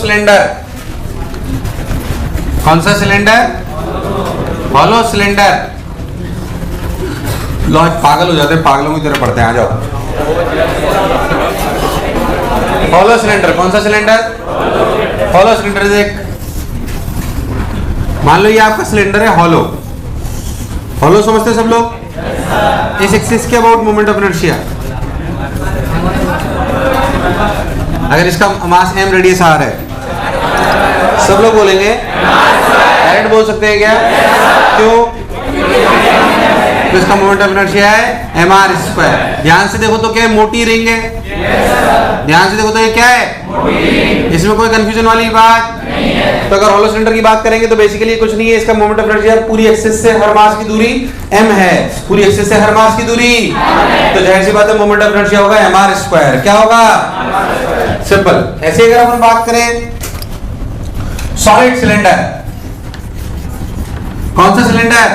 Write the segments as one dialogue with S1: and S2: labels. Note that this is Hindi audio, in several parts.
S1: सिलेंडर, कौन सा सिलेंडर? Hollow cylinder. लो पागल हो जाते हैं, पागलों की तरह पढ़ते हैं, आ जाओ। हॉलो सिलेंडर, कौन सा सिलेंडर? Hollow cylinder. देख, मान लो ये आपका सिलेंडर है हॉलो। हॉलो समझते सब लोग? इस एक्सिस के अबाउट मोमेंट ऑफ इनर्शिया। अगर इसका मास m रेडियस r है, सब लोग बोलेंगे डायरेक्ट बोल सकते हैं क्या? क्यों? तो इसका मोमेंट ऑफ इनर्शिया है mr²। ध्यान से देखो तो क्या है? मोटी रिंग है। ध्यान से देखो तो ये क्या है? इसमें कोई कंफ्यूजन वाली बात नहीं है। तो अगर हॉलो सिलेंडर की बात करेंगे तो बेसिकली कुछ नहीं है, इसका मोमेंट ऑफ इनर्शिया पूरी एक्सिस से हर मास की दूरी m है। पूरी एक्सिस से हर मास की दूरी, तो जाहिर सी बात है मोमेंट ऑफ इनर्शिया होगा mr²। क्या होगा? सिंपल। ऐसे अगर अपन बात करें सॉलिड सिलेंडर, कौन सा cylinder?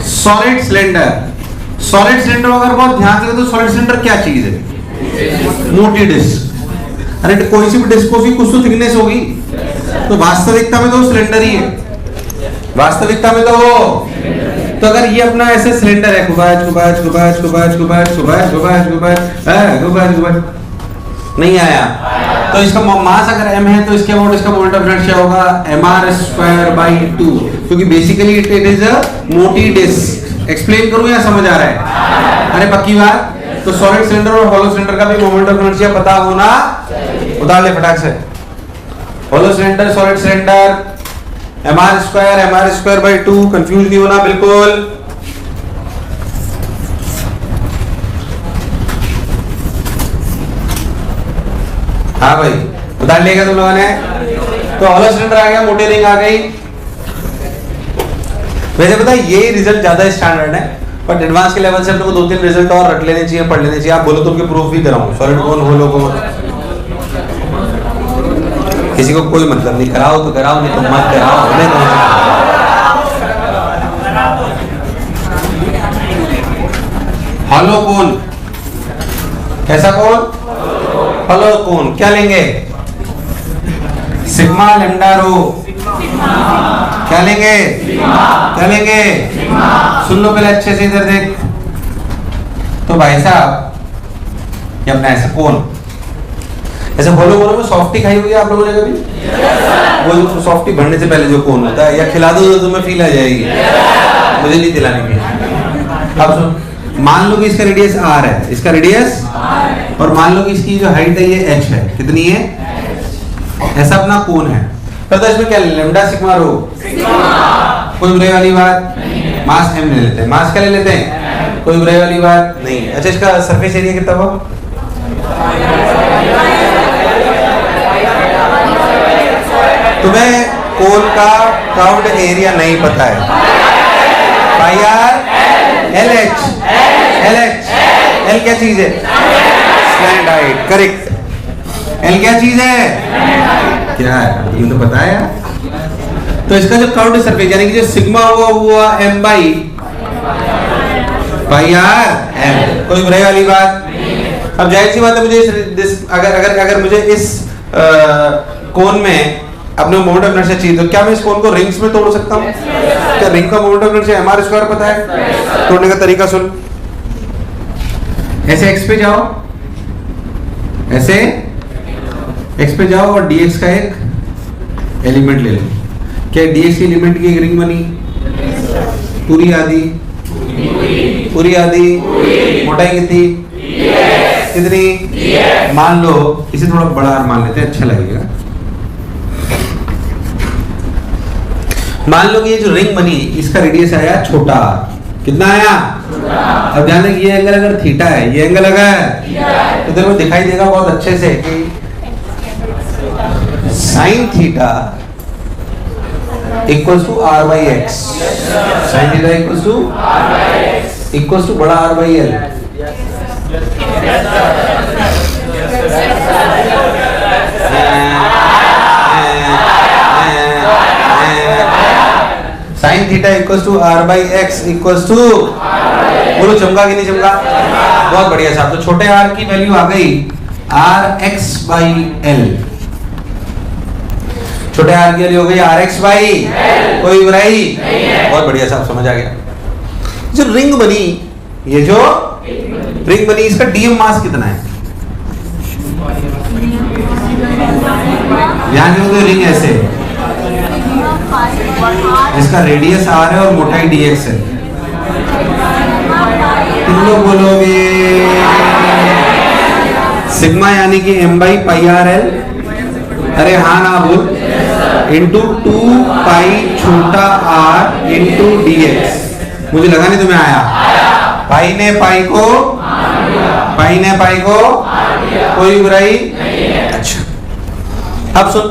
S1: Solid cylinder. Solid cylinder अगर बहुत ध्यान से तो सॉलिड सिलेंडर क्या चीज है? मोटी डिस्क। अरे कोई सी भी डिस्क को भी कुछ तो थिकनेस होगी, तो वास्तविकता में तो सिलेंडर ही है। वास्तविकता में तो वो, तो अगर ये अपना ऐसे सिलेंडर है, नहीं आया, तो इसका मास अगर m है तो इसके अबाउट इसका मोमेंट ऑफ इनर्शिया होगा mr²/2, क्योंकि बेसिकली इट इज अ मोटी डिस्क। एक्सप्लेन करूं या समझ आ रहा है? अरे पक्की बात। तो सॉलिड सिलेंडर और हॉलो सिलेंडर का भी मोमेंट ऑफ इनर्शिया पता होना, उतार ले फटाक से। Hollow cylinder, solid cylinder, mr²/2, confuse नहीं होना बिल्कुल। हाँ भाई, उतार लिया तुम लोगों ने? तो हॉलो सिलेंडर आ गया, मोटी रिंग आ गई। वैसे पता है ये रिजल्ट ज्यादा स्टैंडर्ड है, बट एडवांस के लेवल से अपने को 2-3 रिजल्ट और रख लेने चाहिए, पढ़ लेने चाहिए। आप बोलो तो उनके प्रूफ भी कराऊं, सॉलिड कौन हॉलो कौन। किसी को कोई मतलब नहीं, कराओ तो कराओ, नहीं तो मत कराओ। हॉलो कौन? कैसा कौन? हॉलो कौन। क्या लेंगे? सिग्मा लैम्डा रो। क्या लेंगे? क्या लेंगे? सुन लो पहले अच्छे से, इधर देख। तो भाई साहब ये अपना ऐसा कौन, ऐसे हॉलो बोलो में सॉफ्टी खाई हुई है आप लोगों ने कभी? वो सॉफ्टी भरने से पहले जो कौन होता है, या खिला दो तो तुम्हें फील आ जाएगी, मुझे नहीं दिलाने की। अब सुन, मान लो कि इसका रेडियस r है, इसका रेडियस, और मान लो कि इसकी जो हाइट है ये h है। कितनी है? ऐसा अपना कोण है। तो इसमें क्या लैम्डा सिग्मा रो, कोई बुराई वाली बात नहीं। मास m ले लेते हैं। मास क्या ले लेते हैं? कोई बुराई वाली बात नहीं। अच्छा, इसका सरफेस एरिया कितना हुआ? तुम्हें कोण का कर्व्ड एरिया नहीं पता है? पाई आर LH। L क्या चीज है? Slant height. करेक्ट। L क्या चीज है? क्या है? ये तो पता है यार। तो इसका जो कर्व्ड सरफेस यानी कि जो सिग्मा हुआ m/πr/m, कोई बुराई वाली बात। अब जाहिर सी बात है, मुझे अगर मुझे इस कोण में अपने मोमेंट ऑफ इनर्शिया चाहिए, तो क्या मैं इस कोण को रिंग्स में तोड़ सकता हूँ? क्या रिंग का मोमेंट ऑफ इनर्शिया mr² पता है? तोड़ने का तरीका सुन। ऐसे x पे जाओ, ऐसे x पे जाओ और dx का एक एलिमेंट ले लो। क्या dx के एलिमेंट की एक रिंग बनी? पूरी आधी, पूरी आधी। मोटाई कितनी? कितनी? मान लो इसे थोड़ा बड़ा मान लेते हैं, अच्छा लगेगा। मान लो कि ये जो रिंग बनी इसका रेडियस आया छोटा। कितना आया? अब ध्यान दें, ये एंगल अगर थीटा है, ये एंगल अगर तो तेरे को दिखाई देगा बहुत अच्छे से कि sine theta equals to r/x। Sine theta equals to बड़ा r/l। Sine theta equals to r/x equals to, बोलो चमका कि नहीं चमका? बहुत बढ़िया साहब। तो छोटे r की वैल्यू आ गई rx/l। छोटे आर की वैल्यू हो गई आर एक्स बाई, कोई बुराई, बहुत बढ़िया साहब, समझ आ गया। जो रिंग बनी, ये जो रिंग बनी, इसका डीएम मास कितना है? ध्यान दो, रिंग ऐसे जिसका रेडियस आर है और मोटाई डीएक्स है, तुम लोग बोलोगे सिग्मा यानी कि M by pi R L, अरे हाँ ना बोल, इंटू 2 पाई छोटा आर इंटू डीएक्स। मुझे लगा नहीं तुम्हें आया, पाई ने पाई को, पाई ने पाई को, कोई बुराई। अच्छा अब सुन,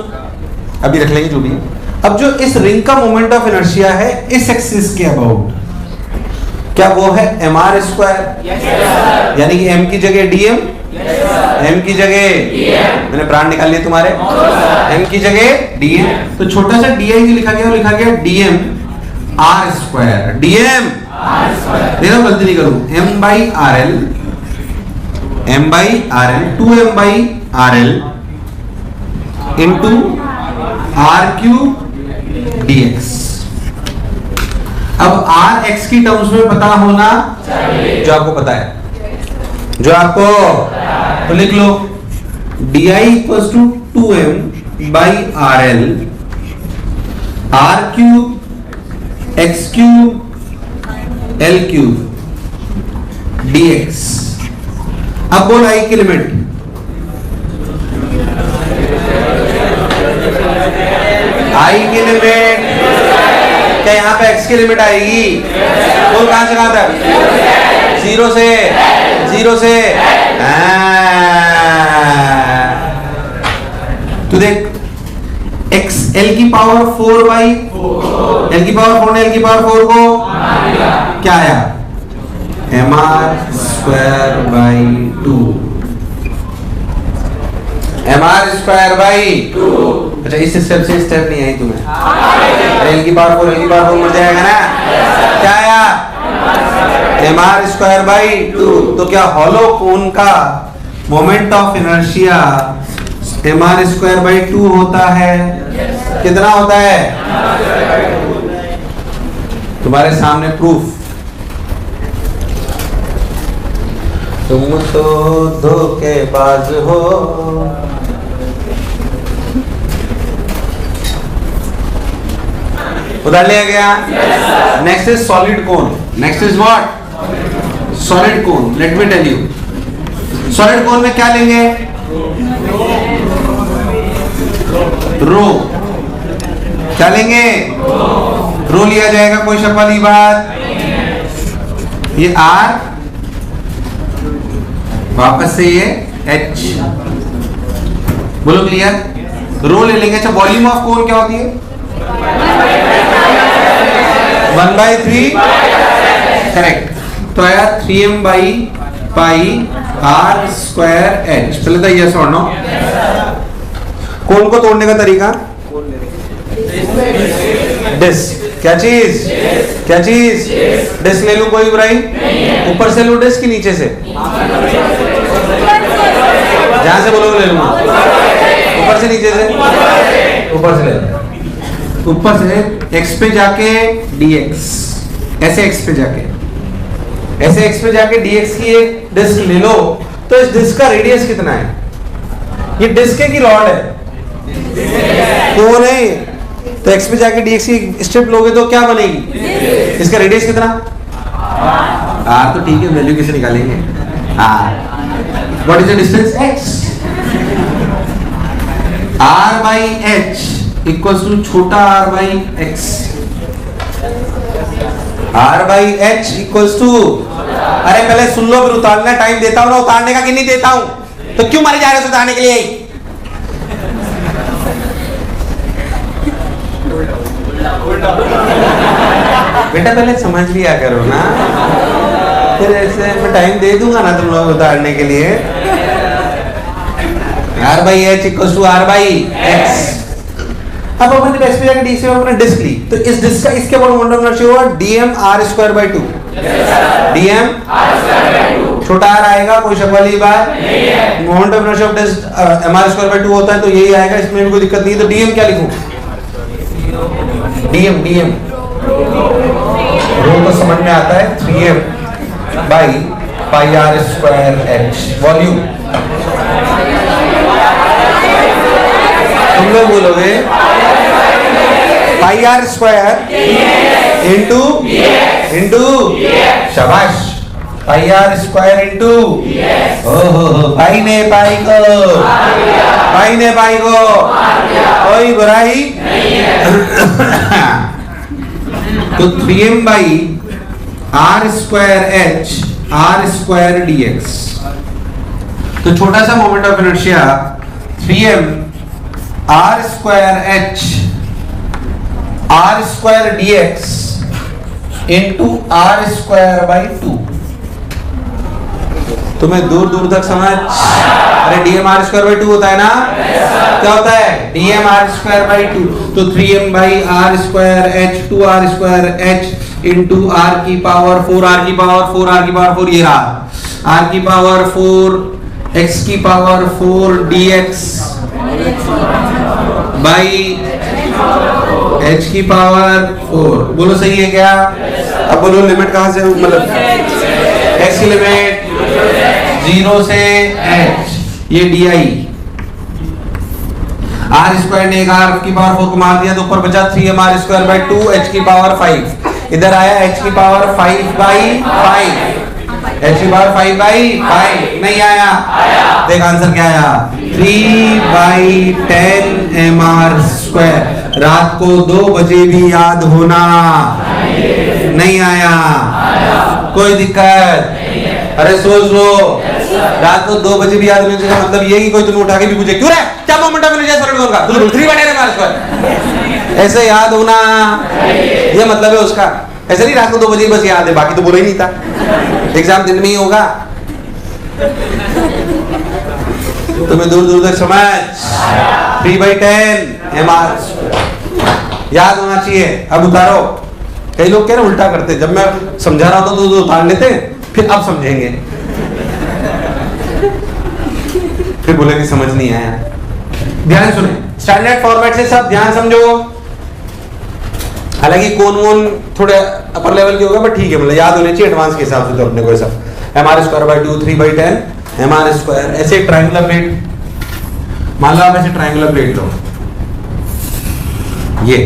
S1: अभी रख लेंगे जो भी है। अब जो इस रिंग का मोमेंट ऑफ इनर्शिया है इस एक्सिस के अबाउट, क्या वो है एम आर स्क्वायर, यानी कि एम की जगह डीएम, एम की जगह मैंने प्राण निकाल लिए तुम्हारे, एम की जगह डीएम, तो छोटा सा डीआई जो लिखा गया वो लिखा गया डीएम आर स्क्वायर, डीएम देखो गलती नहीं करूं, M by R L, M by R L, 2m by R L into R cube DX. अब आर एक्स की टर्म्स में पता होना चाहिए, जो आपको पता है, जो आपको, तो लिख लो di equals to 2m by R L, R cube X cube L cube dx। अब बोल आई की लिमिट, आई की लिमिट क्या यहाँ पे x की लिमिट आएगी? बोल कहां से कहां तक? 0 से, 0 से, तो देख x l की पावर 4 बाई, l की पावर 4 ने l की पावर 4 को क्या आया? M R square by 2, M R square by 2। अच्छा इस स्टेप से स्टेप नहीं आई तुम्हें, एल की पावर 4 एल की पावर 4 मर जाएगा ना, क्या आया? M R square by 2। तो क्या हॉलो कोन का moment of inertia M R square by 2 होता है? कितना होता है? तुम्हारे सामने प्रूफ, तुम तो धोखेबाज हो। उधर लिया गया। Next is solid cone, next is what? Solid cone. Let me tell you, solid cone में क्या लेंगे? रो। क्या लेंगे? रो लिया जाएगा, कोई शक वाली बात? ये आर, वापस से ये एच, बोलो क्लियर? रो ले लेंगे। अच्छा वॉल्यूम ऑफ कोन क्या होती है? 1/3, करेक्ट। तो आया 3m by pi R square H. पहले तो यस और नो। कोन को तोड़ने का तरीका? डिस्क। क्या चीज? क्या चीज? डिस्क ले लूं, कोई बुराई? ऊपर से लूं डिस्क, नीचे से? जहां से बोलोगे ले लूंगा। ऊपर से नीचे से? ऊपर से ले लो। ऊपर से x पे जाके dx, ऐसे x पे जाके, ऐसे x पे जाके dx की एक डिस्क ले लो। तो इस डिस्क का रेडियस कितना है? ये डिस्क है कि रॉड है? कौन है? तो x पे जाके dx की स्ट्रिप लोगे तो क्या बनेगी? इसका रेडियस कितना? r। तो ठीक है, वैल्यू कैसे निकालेंगे? r। What is the distance x? r by h equals to छोटा r by x। r by h equals to, अरे पहले सुन लो फिर उतारना। टाइम देता हूं ना उतारने का कि नहीं देता हूं? तो क्यों मारे जा रहे हो उतारने के लिए? बेटा पहले समझ लिया करो ना, फिर ऐसे मैं टाइम दे दूंगा ना तुम लोग उतारने के लिए। r by h equals to r by x। अब अपन ने एक्स पे जाके डी से अपने डिस्क ली, तो इस डिस्क का इसके ऊपर मोमेंट ऑफ इनर्शिया हुआ dm r square by 2। dm r square by 2, छोटा r आएगा, कोई शक वाली बात नहीं है। Moment of inertia of disc mr square by 2 होता है, तो यही आएगा, इसमें भी कोई दिक्कत नहीं है। तो dm क्या लिखूं? डीएम डीएम रो तो समझ में आता है 3m by pi R square H. Volume तुम लोग बोलोगे पाई आर स्क्वायर इंटू शाबाश पाई आर स्क्वायर इंटू ओहो भाई ने पाई को कोई बुराई तो 3m by R square H R square dx। तो छोटा सा moment of inertia 3m R square H R square dx into R square by 2। तुम्हें दूर दूर तक समझ? अरे डीएम आर स्क्वायर बाई 2 होता है ना? क्या होता है? DM R square by 2। तो 3m by R square H 2r square H into R की पावर 4 r की पावर 4 r की पावर 4 ये रहा r की पावर 4 x की पावर 4 dx बाई h की पावर 4। बोलो सही है क्या? अब बोलो लिमिट कहां से, मतलब x की लिमिट 0 से h, ये di आर स्क्वायर ने एक आर की पावर 4 को मार दिया तो ऊपर बचा 3m R square by 2 h की पावर 5। इधर आया h की पावर 5 बाई 5, h की पावर 5 बाई 5 नहीं आया। देख आंसर क्या आया 3 बाई 10 mr स्क्वायर। रात को 2 बजे भी याद होना नहीं आया। कोई दिक्कत? अरे सोच लो रात को 2 बजे भी याद होने का मतलब ये कि कोई तुम्हें उठा के भी पूछे क्यों रे क्या मोमेंट ऑफ इनर्शिया सॉलिड का, तो 3 बाई 10 mr स्क्वायर ऐसे याद होना ये मतलब है उसका। ऐसे नहीं रात को 2 बजे बस याद है, बाकी तो बोला ही नहीं था। एग्जाम दिन में ही होगा। तुम्हें दूर दूर तक समझ 3 बाई 10 mr याद होना चाहिए। अब उतारो। कई लोग कह रहे उल्टा करते, जब मैं समझा रहा था तो उतार लेते फिर अब समझेंगे, फिर बोले कि समझ नहीं आया। ध्यान सुने, स्टैंडर्ड फॉर्मेट से सब ध्यान समझो। हालांकि कौन थोड़े अपर लेवल के होगा बट ठीक है, मतलब याद होने चाहिए एडवांस के हिसाब से। तो अपने को सब mr square by 2 3 by 10 mr square. ऐसे ट्रायंगुलर प्लेट मान लो, आप ऐसे ट्रायंगुलर प्लेट लो, ये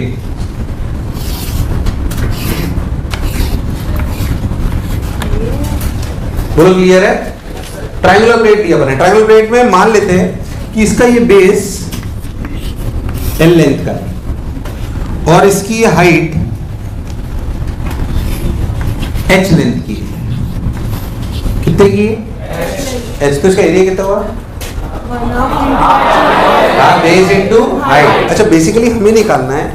S1: बोलो क्लियर है? ट्रायंगुलर प्लेट लिया बने। ट्रायंगुलर प्लेट में मान लेते हैं कि इसका ये बेस l लेंथ का और इसकी हाइट h लेंथ की। कितने की? h तो इसका एरिया कितना हुआ? Base into height. अच्छा बेसिकली हमें निकालना है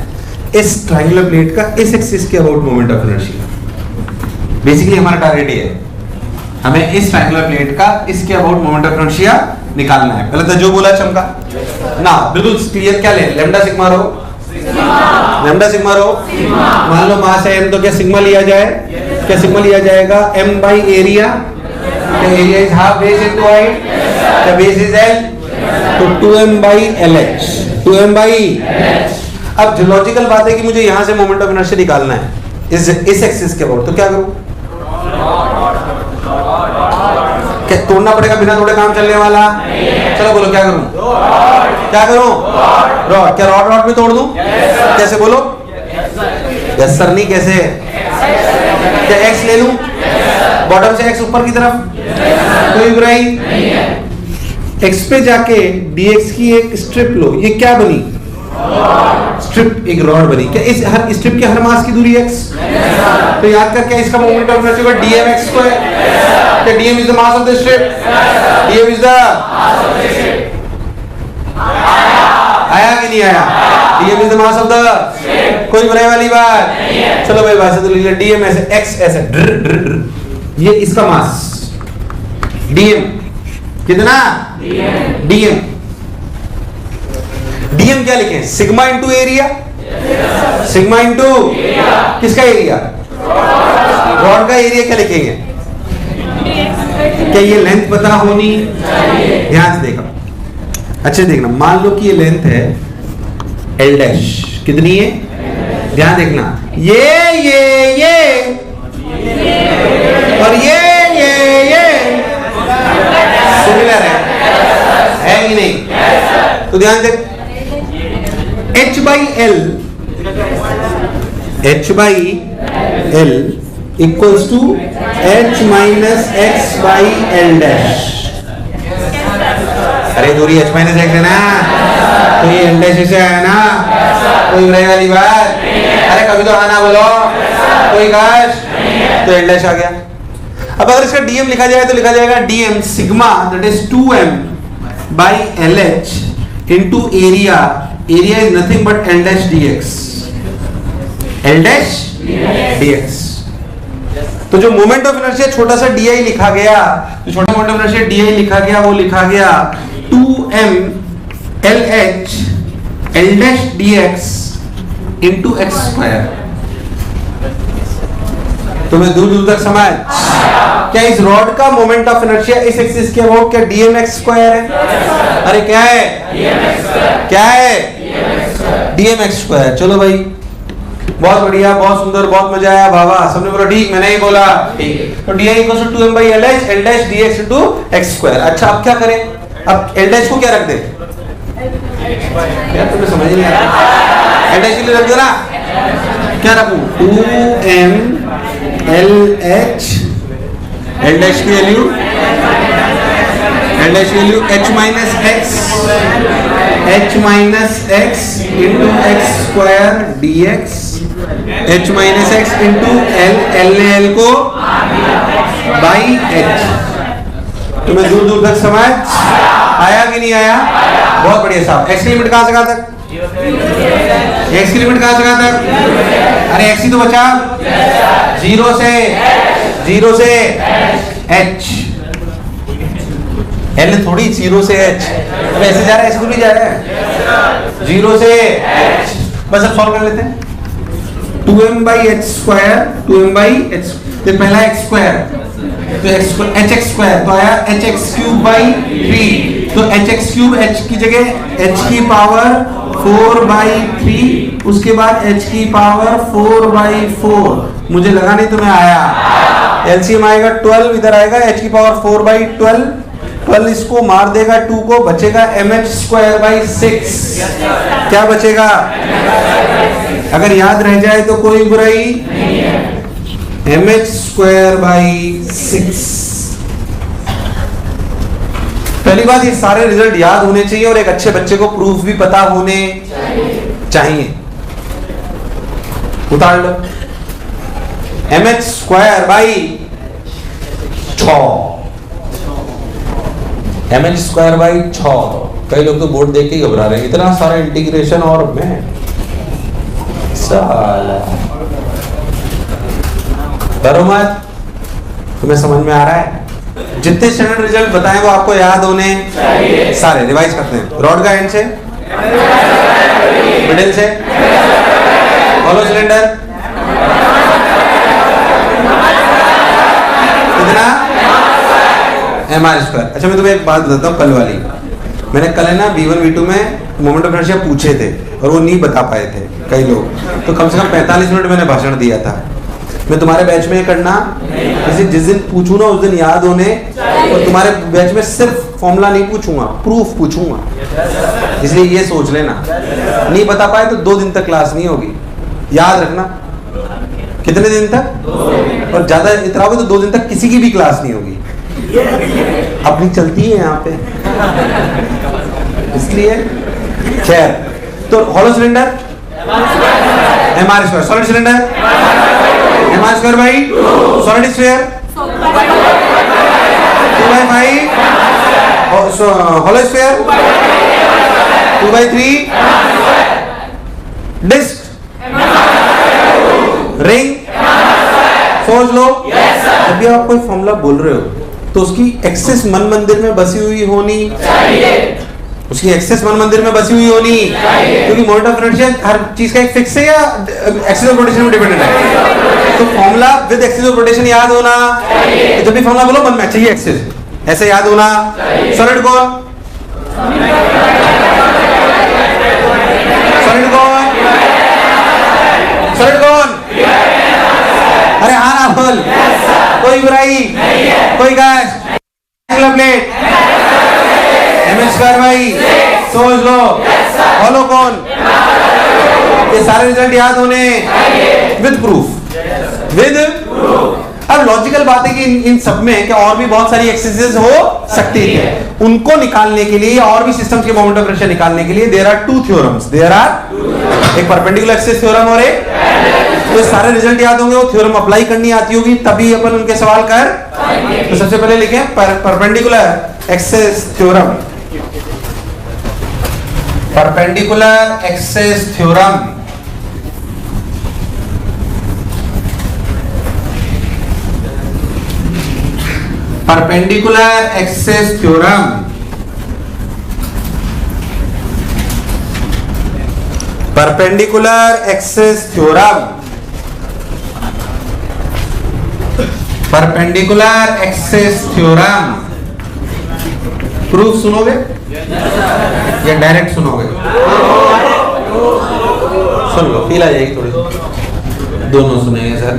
S1: इस ट्रायंगुलर प्लेट का इस एक्सिस के about moment of inertia. Basically हमारा टारगेट ये है, हमें इस ट्रायंगुलर प्लेट का इसके अबाउट मोमेंट ऑफ इनर्शिया निकालना है। पहले तो जो बोला चमका ना, बिल्कुल क्लियर। क्या ले? लैम्डा सिग्मा रो, लैम्डा सिग्मा रो। मान लो मास है m, तो क्या सिग्मा लिया जाए? क्या सिग्मा लिया जाएगा? m by area. Area is half base into height. क्या बेस इज l, तो 2m by LH। 2m by. अब लॉजिकल बात है कि मुझे यहां से मोमेंट ऑफ इनर्शिया निकालना है इस एक्सिस के अबाउट, तो क्या करूं? क्या तोड़ना पड़ेगा? बिना तोड़े काम चलने वाला? चलो बोलो क्या करूं? क्या करूं? रॉड। क्या रॉड में तोड़ दूं? कैसे बोलो? Yes sir. नहीं कैसे? क्या एक्स ले लूं बॉटम से एक्स ऊपर की तरफ? कोई बुराई? एक्स पे जाके dx की एक स्ट्रिप लो। ये क्या बनी? स्ट्रिप, एक रॉड बनी। क्या इस हर स्ट्रिप के हर मास की दूरी x? तो याद कर, क्या इसका moment of inertia dmx square. क्या dm is the mass of the strip? dm is the mass of the strip। आया कि नहीं आया? dm is the mass of the strip। कोई बुराई वाली बात नहीं है। चलो भाई भाषा तो लिख लिया। dm ऐसे x ऐसे ड्र ड्र ड्र, ये इसका मास dm कितना? dm dm क्या लिखें? Sigma into area. Sigma into किसका एरिया? रॉड का एरिया। क्या लिखेंगे? क्या ये लेंथ पता होनी? ध्यान से देखो, अच्छे देखना। मान लो कि ये लेंथ है l डैश। कितनी है? ध्यान देखना, ये और ये सिमिलर है कि नहीं? तो ध्यान दे, H/L equals to H minus X by L dash। अरे दूरी H minus X है ना, तो ये L dash से है ना, कोई बुराई वाली बात? अरे कभी तो आना बोलो, कोई कश, तो L dash आ गया। अब अगर इसका dm लिखा जाए तो लिखा जाएगा dm sigma that is 2m by LH into area is nothing but L dash dx। L dash dx। तो जो मोमेंट ऑफ इनर्शिया छोटा सा di लिखा गया, जो छोटा मोमेंट ऑफ इनर्शिया di लिखा गया, वो लिखा गया 2m LH L dash dx into x square. तुम्हें दूर दूर तक समझ? क्या इस रॉड का मोमेंट ऑफ इनर्शिया इस एक्सिस के अबाउट क्या dmx स्क्वायर है? अरे क्या है? क्या है? dmx square. चलो भाई, बहुत बढ़िया, बहुत सुंदर, बहुत मजा आया भावा, सबने बोला ठीक, मैंने ही बोला ठीक। तो di equals to 2m by LH L dash dx into x square. अच्छा अब क्या करें? अब L dash को क्या रख दे? यार तुम्हें समझ नहीं आ रहा, L dash के लिए रख दो ना, क्या रखूं? 2m LH L dash की value h minus x into x square dx, h minus x into l ने l को by h। तुम्हें दूर दूर तक समझ आया कि नहीं आया? बहुत बढ़िया साहब। x की लिमिट कहां से कहां तक? x की लिमिट कहां से कहां तक? अरे x ही तो बचा, 0 से h। L थोड़ी 0 से h, अब ऐसे जा रहा है, ऐसे तो नहीं जा रहा है, 0 से h। बस अब सॉल्व कर लेते हैं। 2m by h square, 2m by h, तो पहला x स्क्वायर, तो hx स्क्वायर तो आया hx क्यूब by 3, तो hx क्यूब h की जगह h की पावर 4 by 3, उसके बाद h की पावर 4 by 4। मुझे लगा नहीं तुम्हें आया। एलसीएम आएगा 12, इधर आएगा h की पावर 4 by 12 इसको मार देगा 2 को, बचेगा mh स्क्वायर बाई 6। क्या बचेगा? अगर याद रह जाए तो कोई बुराई नहीं है, mh स्क्वायर बाई 6। पहली बात, ये सारे रिजल्ट याद होने चाहिए और एक अच्छे बच्चे को प्रूफ भी पता होने चाहिए। उतार लो, mh square by 6, mh square by 6। कई लोग तो बोर्ड देख के घबरा रहे हैं, इतना सारा इंटीग्रेशन और मैं साला डरो मत, तुम्हें समझ में आ रहा है? जितने स्टैंडर्ड रिजल्ट बताएं वो आपको याद होने सारे। रिवाइज करते हैं। रॉड का एंड से, मिडिल से, हॉलो सिलेंडर, कितना? mr square. अच्छा मैं तुम्हें एक बात बताता हूँ, कल वाली मैंने कल है ना V1 V2 में मोमेंट ऑफ इनर्शिया पूछे थे और वो नहीं बता पाए थे कई लोग, तो कम से कम 45 मिनट मैंने भाषण दिया था। मैं तुम्हारे बैच में करना, जिस दिन पूछूं ना उस दिन याद होने, और तुम्हारे बैच में सिर्फ फॉर्मूला नहीं पूछूंगा, प्रूफ पूछूंगा, इसलिए ये सोच लेना। नहीं बता पाए तो 2 दिन तक क्लास नहीं होगी, याद रखना। कितने दिन तक? और ज्यादा इतना हो तो 2 दिन तक किसी की भी क्लास नहीं होगी, अपनी चलती है यहाँ पे, इसलिए खैर। तो hollow cylinder mr square, solid cylinder mr square by solid sphere 2/5, hollow sphere 2/3, disc ring. सोच लो, जब भी आप कोई फॉर्मूला बोल रहे हो तो उसकी एक्सेस मन मंदिर में बसी हुई होनी चाहिए, उसकी एक्सेस मन मंदिर में बसी हुई होनी चाहिए, क्योंकि मोमेंट ऑफ इनर्शिया हर चीज का एक फिक्स है या एक्सिस ऑफ रोटेशन में डिपेंडेंट है। तो formula with axis of rotation याद होना चाहिए। जब भी फॉर्मूला बोलो मन में चाहिए एक्सिस, ऐसे याद होना। सॉलिड कौन? सॉलिड कौन? अरे हाँ ना बोल। कोई बुराई नहीं है, कोई कष्ट प्लेट भाई सोच लो। फॉलो कौन? ये सारे रिजल्ट याद होने विद प्रूफ, विद अब लॉजिकल बात है कि इन सब में क्या और भी बहुत सारी एक्सरसाइजेज हो सकती है। उनको निकालने के लिए और भी सिस्टम्स के मोमेंट ऑफ इनर्शिया निकालने के लिए there are two theorems, there are एक परपेंडिकुलर एक्सिस थ्योरम और एक, तो सारे रिजल्ट याद होंगे, वो थ्योरम अप्लाई करनी आती होगी तभी अपन उनके सवाल कर। तो सबसे पहले लिखें perpendicular axis theorem, perpendicular axis theorem. Perpendicular axis theorem, perpendicular axis theorem, perpendicular axis theorem. Proof सुनोगे या डायरेक्ट सुनोगे? सुन लो, फील आ जाएगी थोड़ी, दोनों सुनेंगे सर,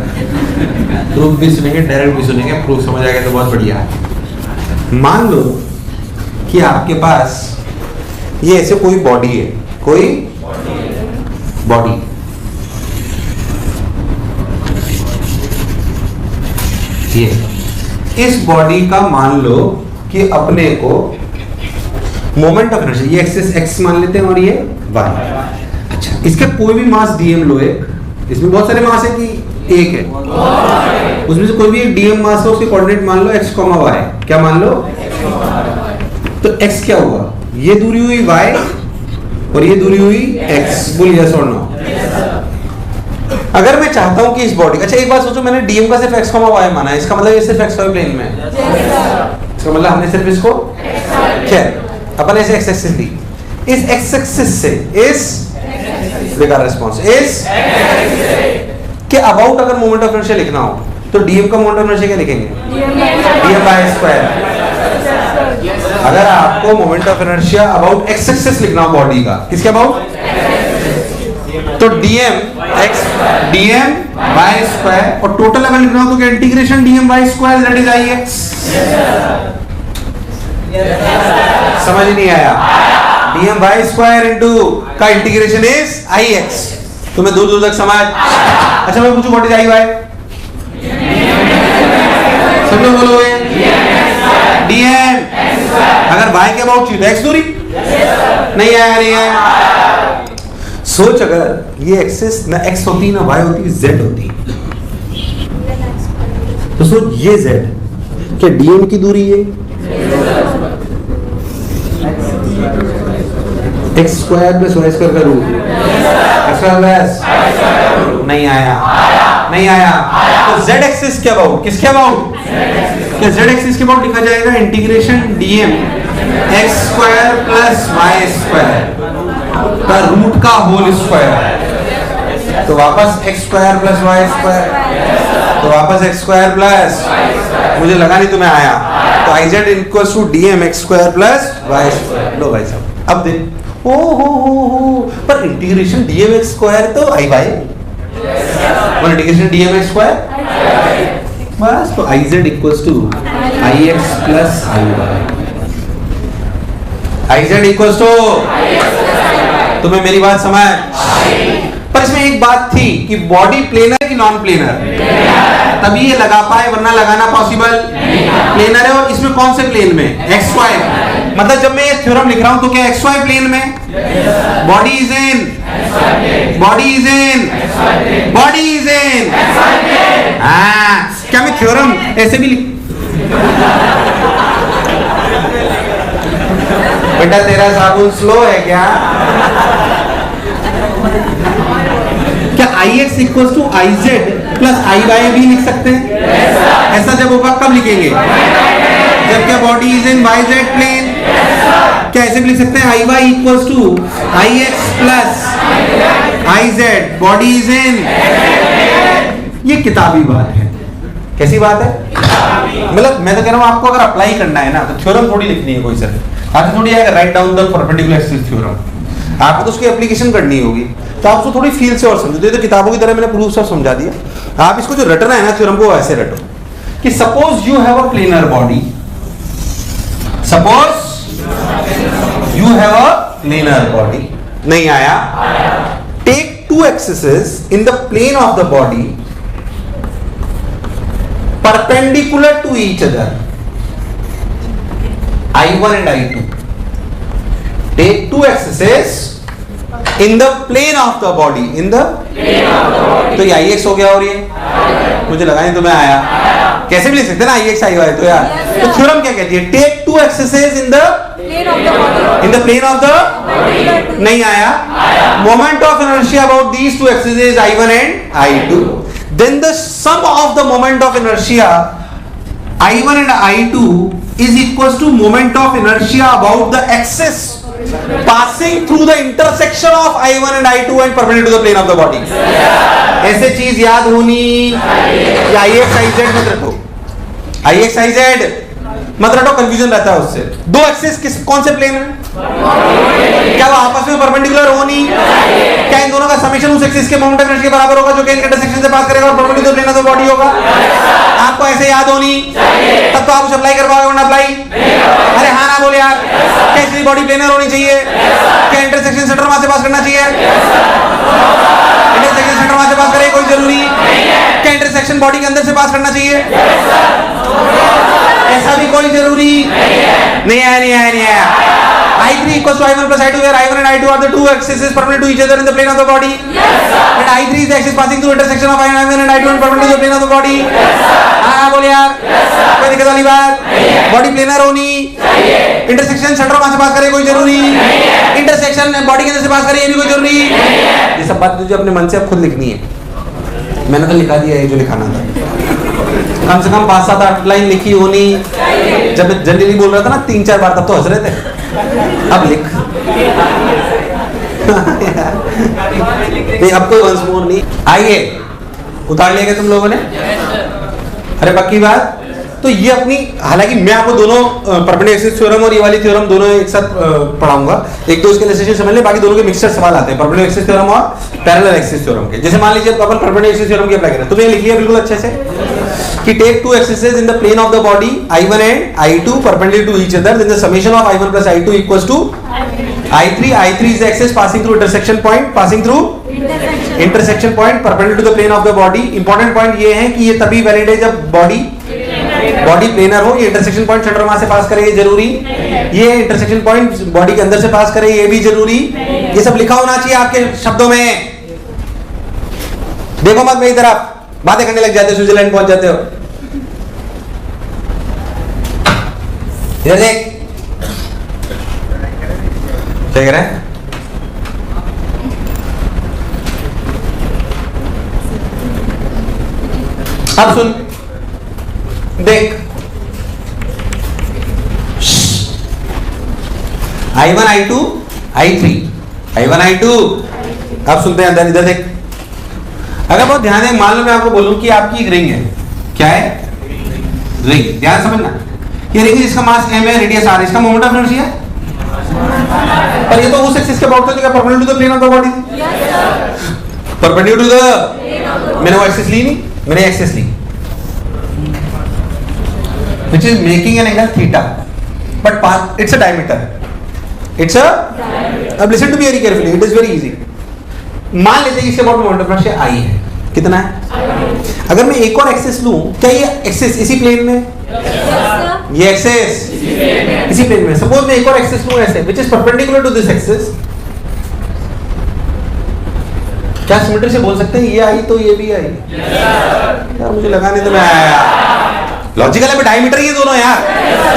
S1: प्रूफ भी सुनेंगे डायरेक्ट भी सुनेंगे। प्रूफ समझ आएगा तो बहुत बढ़िया है। मान लो कि आपके पास ये ऐसे कोई बॉडी है, कोई बॉडी, ये इस बॉडी का मान लो कि अपने को मोमेंट ऑफ इनर्शिया, ये एक्सिस एक्स मान लेते हैं और ये वाई। अच्छा, इसका कोई भी मास डीएम लो, एक इसमें बहुत सारे मास है कि एक है, उसमें से कोई भी एक डीएम मास हो, उसके कोऑर्डिनेट मान लो x, y। क्या मान लो? तो x क्या हुआ? ये दूरी हुई y और ये दूरी हुई x। बोल यस और नो। अगर मैं चाहता हूं कि इस बॉडी, अच्छा एक बात सोचो, मैंने डीएम का सिर्फ x, y माना है, इसका मतलब ये सिर्फ xy प्लेन में है, इसका मतलब हमने सिर्फ इसको खैर अपन ऐसे x एक्सिस ली, इस x एक्सिस से इस बेकार रिस्पांस इस के अबाउट अगर मोमेंट ऑफ इनर्शिया लिखना हो तो डीएम का मोमेंट ऑफ इनर्शिया क्या लिखेंगे? DM bye square. अगर आपको moment of inertia about x axis लिखना हो बॉडी का, किसके अबाउट? तो डीएम बाय स्क्वायर, और टोटल अगर लिखना हो तो क्या integration DM bye square that is I x. समझ नहीं आया? डीएम बाय स्क्वायर इनटू का इंटीग्रेशन इज आई एक्स। तुम्हें दूर दूर तक समझ? अच्छा मैं पूछूं व्हाट इज आई वाई? सब लोग बोलोगे डीएम। अगर वाई के अबाउट चाहिए तो एक्स दूरी नहीं आया, नहीं आया। सोच, अगर ये एक्सिस ना एक्स होती ना वाई होती, जेड होती, तो सोच ये जेड, क्या डीएम की दूरी है? X square plus Y square का रूट, नहीं आया, नहीं आया। तो जेड एक्सिस के अबाउट, किसके अबाउट? जेड एक्सिस के अबाउट लिखा जाएगा integration DM x square plus Y square का रूट का होल स्क्वायर। तो वापस X square plus Y square, तो वापस एक्स स्क्वायर प्लस, मुझे लगा नहीं तुम्हें आया, तो I Z equals to dm x square plus Y square. लो भाई साहब, अब देख, ओ हो, पर इंटीग्रेशन डीएम एक्स स्क्वायर तो आई वाई, और इंटीग्रेशन डीएम एक्स स्क्वायर बस, तो I Z equals to I x plus I Y. I Z equals to, तुम्हें मेरी बात समझ? पर इसमें एक बात थी कि बॉडी प्लेनर है कि नॉन प्लेनर, तभी ये लगा पाए, वरना लगाना पॉसिबल प्लेनर है। और इसमें कौन से प्लेन में? X Y. मतलब जब मैं ये थ्योरम लिख रहा हूं तो क्या एक्स वाई प्लेन में? Body is in, body is in, body is इन। हाँ, क्या मैं थ्योरम ऐसे भी लिख? बेटा तेरा साबुन स्लो है क्या? क्या I x equal to I z plus I y भी लिख सकते हैं? ऐसा जब होगा कब लिखेंगे? जब क्या body is in y z plane. क्या ऐसे भी लिख सकते हैं? I y equal to I x plus I z, body is in. ये किताबी बात है। कैसी बात है? मतलब मैं तो कह रहा हूं आपको अगर अप्लाई करना है ना तो थ्योरम थोड़ी लिखनी है कोई सर, आज थोड़ी आएगा write down the perpendicular axis theorem. आपको तो उसकी एप्लीकेशन करनी होगी, तो आप उसको थोड़ी फील से और समझो। तो किताबों की तरह मैंने प्रूफ सब समझा दिया। आप इसको जो रटना है ना थ्योरम को ऐसे रटो कि suppose you have a planar body, suppose you have a planar body, नहीं आया, take two axis in the plane of the body perpendicular to each other, I1 and I2. Take two axes in the plane of the body, in the plane of the body. तो ये IX हो गया और ये मुझे लगा नहीं तुम्हें आया, कैसे भी लिख सकते ना IX IY तो यार। तो थ्योरम क्या कहती है? Take two axes in the plane of the body, in the plane of the body. नहीं आया, moment of inertia about these two axes is I1 and I2. Then the sum of the moment of inertia I1 and I2 is equals to moment of inertia about the axis passing through the intersection of I1 and I2 and perpendicular to the plane of the body. ऐसे चीज याद होनी, या IX IZ मत रखो, IX IZ मत रटो, कंफ्यूजन रहता है उससे। दो एक्सिस किस कौन से प्लेन है? क्या वो आपस में परपेंडिकुलर होनी? क्या इन दोनों का समेशन उस एक्सिस के मोमेंट ऑफ इनर्शिया के बराबर होगा जो कि इनके इंटरसेक्शन से पास करेगा और perpendicular plane of the body होगा? आपको ऐसे याद होनी, तब तो आप उसे अप्लाई कर पाओगे, वरना अप्लाई। अरे हाँ ना बोले यार, क्या इसकी बॉडी प्लेनर होनी चाहिए? क्या इंटरसेक्शन सेंटर वहां से पास करना चाहिए? इंटरसेक्शन सेंटर वहां से पास करे कोई जरूरी? क्या इंटरसेक्शन बॉडी के अंदर से पास करना चाहिए? ऐसा भी कोई जरूरी नहीं है। I3 equals to I1 plus I2 where I1 and I2 are the two axes perpendicular to each other in the plane of the body. And I3 is the axis passing through intersection of I1 and I2 and perpendicular to the plane of the body. हाँ बोले यार, कोई दिक्कत वाली बात? बॉडी प्लेनर होनी, इंटरसेक्शन सेंटर वहां से पास करे कोई जरूरी? इंटरसेक्शन बॉडी के अंदर से पास करे ये भी कोई जरूरी? ये सब बात तुझे अपने मन से अब खुद लिखनी है, मैंने तो लिखा दिया है जो लिखाना था। कम से कम 5-7-8 लाइन लिखी होनी। जब मैं जनरली बोल रहा था ना 3-4 बार, तब तो हंस रहे थे, अब लिख। नहीं अब कोई वंस मोर नहीं। आइए, उतार लिया तुम लोगों ने? अरे पक्की बात। तो ये अपनी, हालांकि मैं आपको दोनों परपेंडिकुलर एक्सिस थ्योरम और ये वाली थ्योरम दोनों एक साथ पढ़ाऊंगा, एक तो इसके इलस्ट्रेशन समझ ले, बाकी दोनों के मिक्सर सवाल आते हैं परपेंडिकुलर एक्सिस थ्योरम और पैरेलल एक्सिस थ्योरम के। जैसे मान लीजिए अपन परपेंडिकुलर एक्सिस थ्योरम की अप्लाई करें, तो ये लिखिए बिल्कुल अच्छे से कि take two axis in the plane of the body I1 and I2 perpendicular to each other, then the summation of I1 plus I2 equals to I3. I3 is the axis passing through intersection point, passing through intersection point perpendicular to the plane of the body. Important point ये है कि ये तभी वैलिड है जब बॉडी प्लेनर हो। ये इंटरसेक्शन पॉइंट सेंटर वहां से पास करे ये जरूरी, ये इंटरसेक्शन पॉइंट बॉडी के अंदर से पास करे ये भी जरूरी। ये सब लिखा होना चाहिए आपके शब्दों में। देखो मत मेरी तरफ, बातें करने लग जाते हो, स्विट्जरलैंड पहुंच जाते हो। इधर देख, क्या कह रहा है? अब सुन, देख, I1 I2 I3 I1 I2। अब सुनते हैं, इधर देख। अगर बहुत ध्यान है, मान लो मैं आपको बोलूं कि आपकी एक रिंग है, क्या है? रिंग। ध्यान समझना, ये रिंग जिसका मास m है, रेडियस r, इसका मोमेंट ऑफ इनर्शिया है, पर ये तो उस एक्सिस के अबाउट था जो क्या perpendicular to the plane of the body थी। परपेंडिकुलर टू द, मैंने वो एक्सिस ली नहीं, मैंने एक्सिस ली which is making an angle theta, but it's a diameter. It's a diameter. अब listen to me very carefully, it is very easy. मान लेते हैं कि इसके about moment of inertia I है, कितना है? अगर मैं एक और एक्सिस लूं, क्या ये एक्सिस इसी प्लेन में? ये एक्सिस इसी प्लेन में। सपोज मैं एक और एक्सिस लूं ऐसे, which is perpendicular to this axis, क्या सिमेट्री से बोल सकते हैं ये आई तो ये भी आई? यार मुझे लगा नहीं तो मैं आया। लॉजिकल है, डायमीटर ये दोनों यार,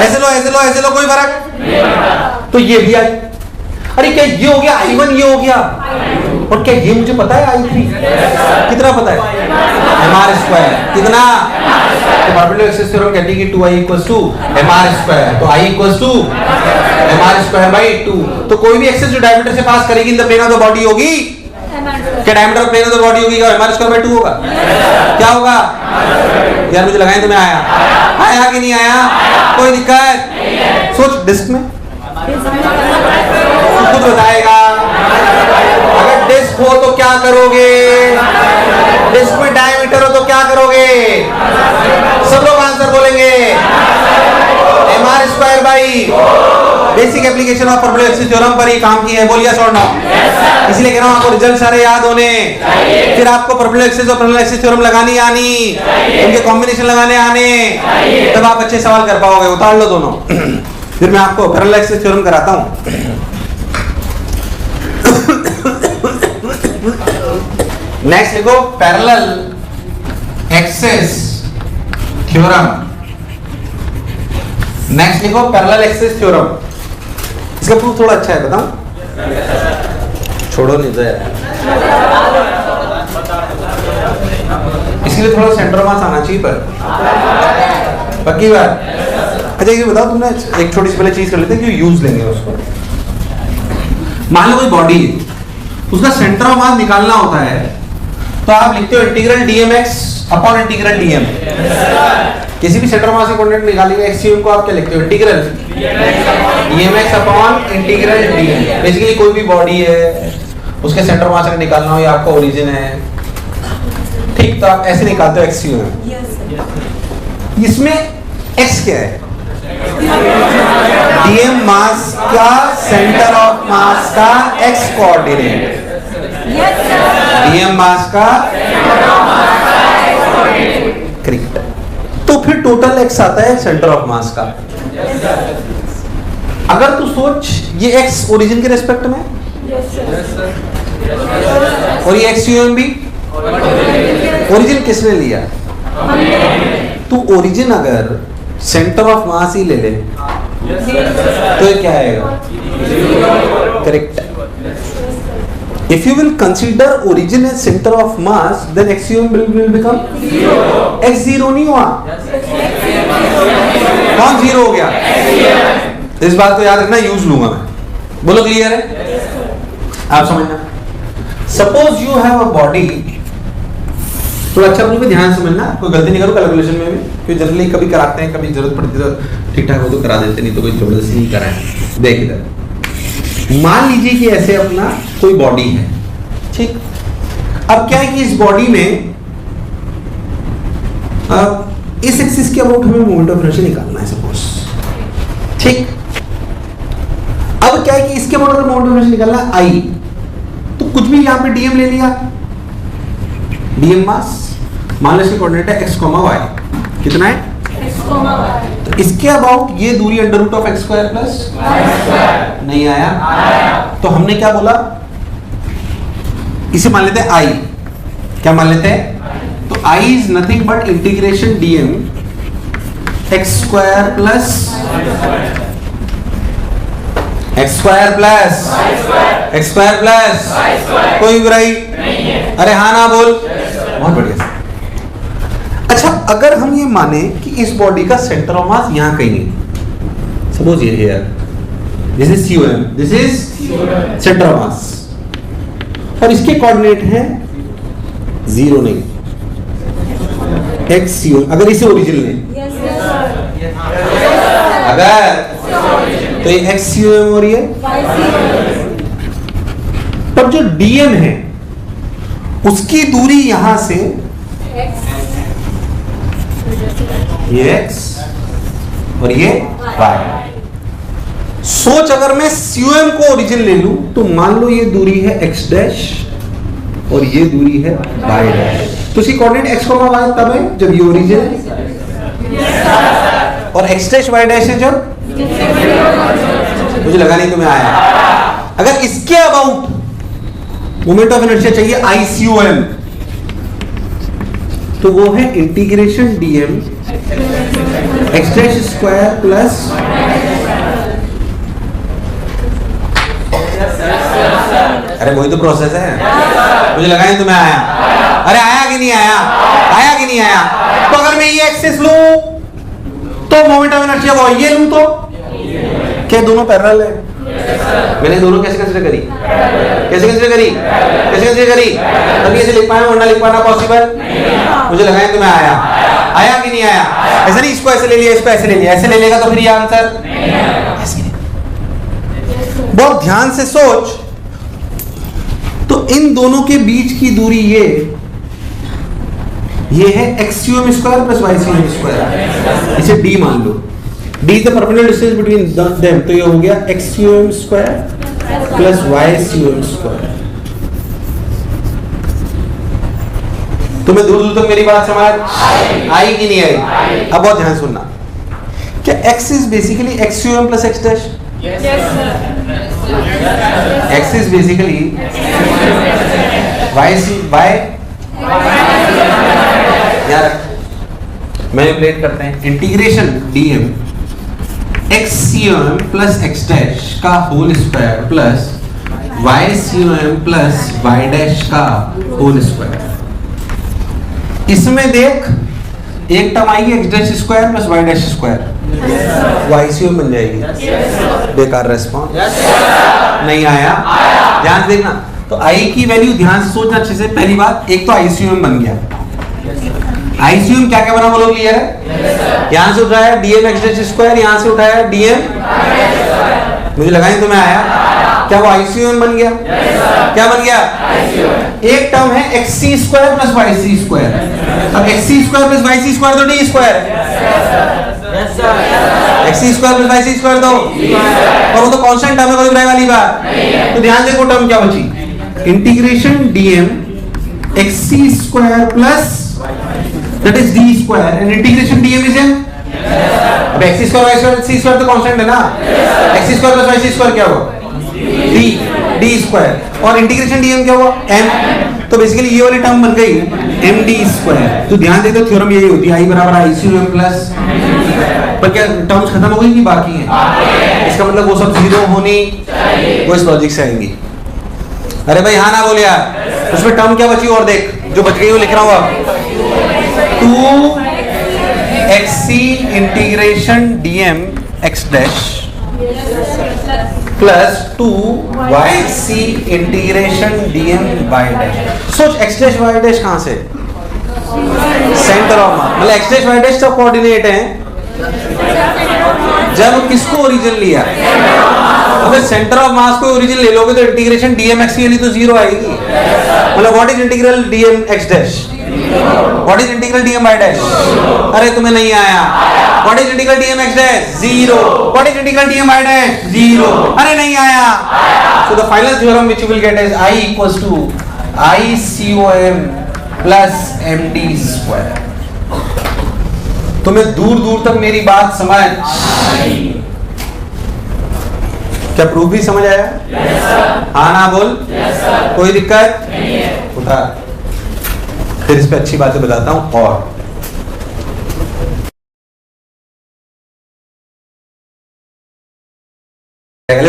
S1: ऐसे लो ऐसे लो ऐसे लो, कोई फर्क। तो ये भी आई। अरे क्या ये हो गया I1, ये हो गया, और क्या ये मुझे पता है I3 कितना पता है? mr²। कितना? तो परपेंडिकुलर एक्सिस थ्योरम कहती है कि 2I equals to mr², तो I equals to mr²/2। तो कोई भी एक्सिस जो डायमीटर से पास करेगी in the plane of the body होगी, क्या diameter of plane of the body होगी? क्या mr²/2 होगा? क्या होगा? यार मुझे लगाए तो मैं आया कि नहीं आया? कोई दिक्कत? सोच डिस्क में खुद बताएगा। डिस्क हो तो क्या करोगे? डिस्क में डायमीटर हो तो क्या करोगे? सब लोग आंसर बोलेंगे mr² by basic application of perplexity theorem पर ही काम की है। बोलिए और नो? इसलिए कह रहा हूं आपको रिजल्ट सारे याद होने, फिर आपको परप्लेक्सिटी और परप्लेक्सिटी थ्योरम लगानी आनी, उनके कॉम्बिनेशन लगाने आने, तब आप अच्छे सवाल कर पाओगे। उतार लो दोनों। फिर मैं आपको परप्लेक्सिटी थ्योरम कराता हूं। नेक्स्ट लिखो पैरेलल एक्सिस थ्योरम। नेक्स्ट लिखो पैरेलल एक्सिस थ्योरम। इसका प्रूफ थोड़ा अच्छा है, बताऊं? छोड़ो नहीं तो यार, इसके लिए थोड़ा सेंटर मास आना चाहिए। पर पक्की बात। अच्छा ये बताओ, तुमने एक छोटी सी पहले चीज कर लेते हैं कि यूज लेंगे उसको। मान लो कोई बॉडी है, उसका सेंटर ऑफ मास निकालना होता है, तो आप लिखते हो integral dmx upon integral dm। किसी भी सेंटर ऑफ मास के कोऑर्डिनेट निकालेंगे एक्सियम को, आप क्या लिखते हो? Integral dmx upon integral dm। Basically कोई भी बॉडी है, उसके सेंटर ऑफ मास का निकालना हो, या आपका ओरिजिन है, ठीक, तो आप ऐसे निकालते हो एक्सियम। इसमें x क्या है? dm मास का सेंटर ऑफ मास का x कोऑर्डिनेट। dm मास का करेक्ट। तो फिर टोटल x आता है सेंटर ऑफ मास का। अगर तू सोच, ये x ओरिजिन के रेस्पेक्ट में, और ये एक्सियम भी, ओरिजिन किसने लिया? तू ओरिजिन अगर सेंटर ऑफ मास ही ले ले तो ये क्या आएगा? Correct. If you will consider origin as center of mass, then axiom will become x zero नहीं हुआ? कौन जीरो हो गया? इस बात को याद रखना, यूज लूंगा मैं। बोलो क्लियर है? आप समझना। Suppose you have a body, तो अच्छा बिल्कुल ध्यान समझना, कोई गलती नहीं करो कैलकुलेशन में भी, क्योंकि जनरली कभी कराते हैं, कभी जरूरत पड़ती है तो ठीक ठाक हो तो करा देते, नहीं तो कोई जबरदस्ती नहीं कराए। देख इधर, मान लीजिए कि ऐसे अपना कोई बॉडी है, ठीक। अब क्या है कि इस बॉडी में इस एक्सिस के अबाउट हमें मोमेंट ऑफ इनर्शिया निकालना है सपोज, ठीक। अब क्या है कि इसके अबाउट मोमेंट ऑफ इनर्शिया निकालना है आई, तो कुछ भी यहां पे डीएम ले लिया, डीएम मास, मान लो इसके कोऑर्डिनेट है x, y, कितना है? तो इसके अबाउट ये दूरी under root of x² plus नहीं आया, तो हमने क्या बोला? इसे मान लेते हैं i। क्या मान लेते हैं? तो i is nothing but integration dm x² plus x² plus कोई बुराई नहीं है। अरे हाँ ना बोल, बहुत बढ़िया। अच्छा, अगर हम ये माने कि इस बॉडी का सेंटर ऑफ मास यहां कहीं नहीं, सपोज ये here, this is COM, this is centre of mass, और इसके कोऑर्डिनेट है 0 नहीं, x COM। अगर इसे ओरिजिन लें, अगर तो ये x COM हो रही है, तब जो dm है उसकी दूरी यहां से ये x और ये y। सोच, अगर मैं COM को ओरिजिन ले लूं तो मान लो ये दूरी है x डैश और ये दूरी है y डैश, तो इसकी कोऑर्डिनेट x, y तब है जब ये ओरिजिन है, और x डैश y डैश है जब, मुझे लगा नहीं तुम्हें आया। अगर इसके अबाउट मोमेंट ऑफ इनर्शिया चाहिए ICOM, तो वो है integration dm x dash square plus, अरे वही तो प्रोसेस है, मुझे लगा नहीं तुम्हें आया। अरे आया कि नहीं आया? आया कि नहीं आया? तो अगर मैं ये एक्सिस लूं तो मोमेंट ऑफ इनर्शिया वो ये लूं तो क्या दोनों पैरेलल है? मैंने दोनों कैसे कंसीडर करी? कैसे कंसीडर करी? कैसे कंसीडर करी? तभी ऐसे लिख पाए, वरना लिख पाना पॉसिबल? मुझे लगा है तुम्हें आया। आया कि नहीं आया? ऐसा नहीं इसको ऐसे ले लिया, इसको ऐसे ले लिया, ऐसे ले लेगा तो फिर ये आंसर ऐसे नहीं। बहुत ध्यान से सोच, तो इन दोनों के बीच की दूरी ये है xcm square plus ycm square, इसे डी मान लो। D is the perpendicular distance between them, तो ये हो गया xcm square plus ycm square. तुम्हें दूर दूर तक मेरी बात समझ आई कि नहीं आई? अब बहुत ध्यान सुनना, क्या x is basically xcm plus x dash? x is basically y यार मैनिपुलेट करते हैं, integration dm xcm plus x dash का whole square plus ycm plus y dash का होल स्क्वायर। इसमें देख एक टर्म आएगी x dash square plus y dash square, ycm बन जाएगी। बेकार रेस्पॉन्स नहीं आया, ध्यान से देखना। तो i की वैल्यू ध्यान से सोचना अच्छे से। पहली बात, एक तो ICM बन गया। ICM क्या क्या बना बोलो, क्लियर है? यहां से उठाया dm x डैश स्क्वायर, यहां से उठाया dm, मुझे लगा नहीं तुम्हें आया क्या? वो ICM बन गया। क्या बन गया? एक टर्म है xc square plus yc square. अब xc square plus yc square तो d स्क्वायर है, xc square plus yc square दो, और वो तो कांस्टेंट टर्म है, कोई बुराई वाली बात। तो ध्यान देखो टर्म क्या बची, integration dm xc square plus that is d square and integration dm is अब xc square y square c square तो कांस्टेंट है ना, xc square plus yc square क्या हुआ? d स्क्वायर, और इंटीग्रेशन dm क्या हुआ? m। तो बेसिकली ये वाली टर्म बन गई md स्क्वायर। तो ध्यान दे दो, थ्योरम यही होती है, i बराबर ICM प्लस, पर क्या टर्म्स खत्म हो गई कि बाकी हैं? इसका मतलब वो सब जीरो होनी, वो इस लॉजिक से आएंगी। अरे भाई हाँ ना बोल यार, उसमें टर्म क्या बची और देख, जो बच गई वो लिख रहा हूँ अब, 2xc integration dm x dash plus 2yc integration dm y dash. सोच x डैश y डैश कहां से? सेंटर ऑफ मास, मतलब x डैश y डैश सब कोऑर्डिनेट हैं जब किसको ओरिजिन लिया। अगर सेंटर ऑफ मास को ओरिजिन ले लोगे तो इंटीग्रेशन dm x की वैल्यू तो जीरो आएगी। मतलब what is integral dm x dash, what is integral dm y dash? अरे तुम्हें नहीं आया। What is integral dm x dash? Zero. What is integral dm y dash? Zero. अरे नहीं आया। So the final theorem which you will get is I equals to ICOM plus MD square. तुम्हें दूर दूर तक मेरी बात समझ, क्या प्रूफ भी समझ आया? हाँ ना बोल, कोई दिक्कत उठा, फिर इस पे अच्छी बातें बताता हूं। और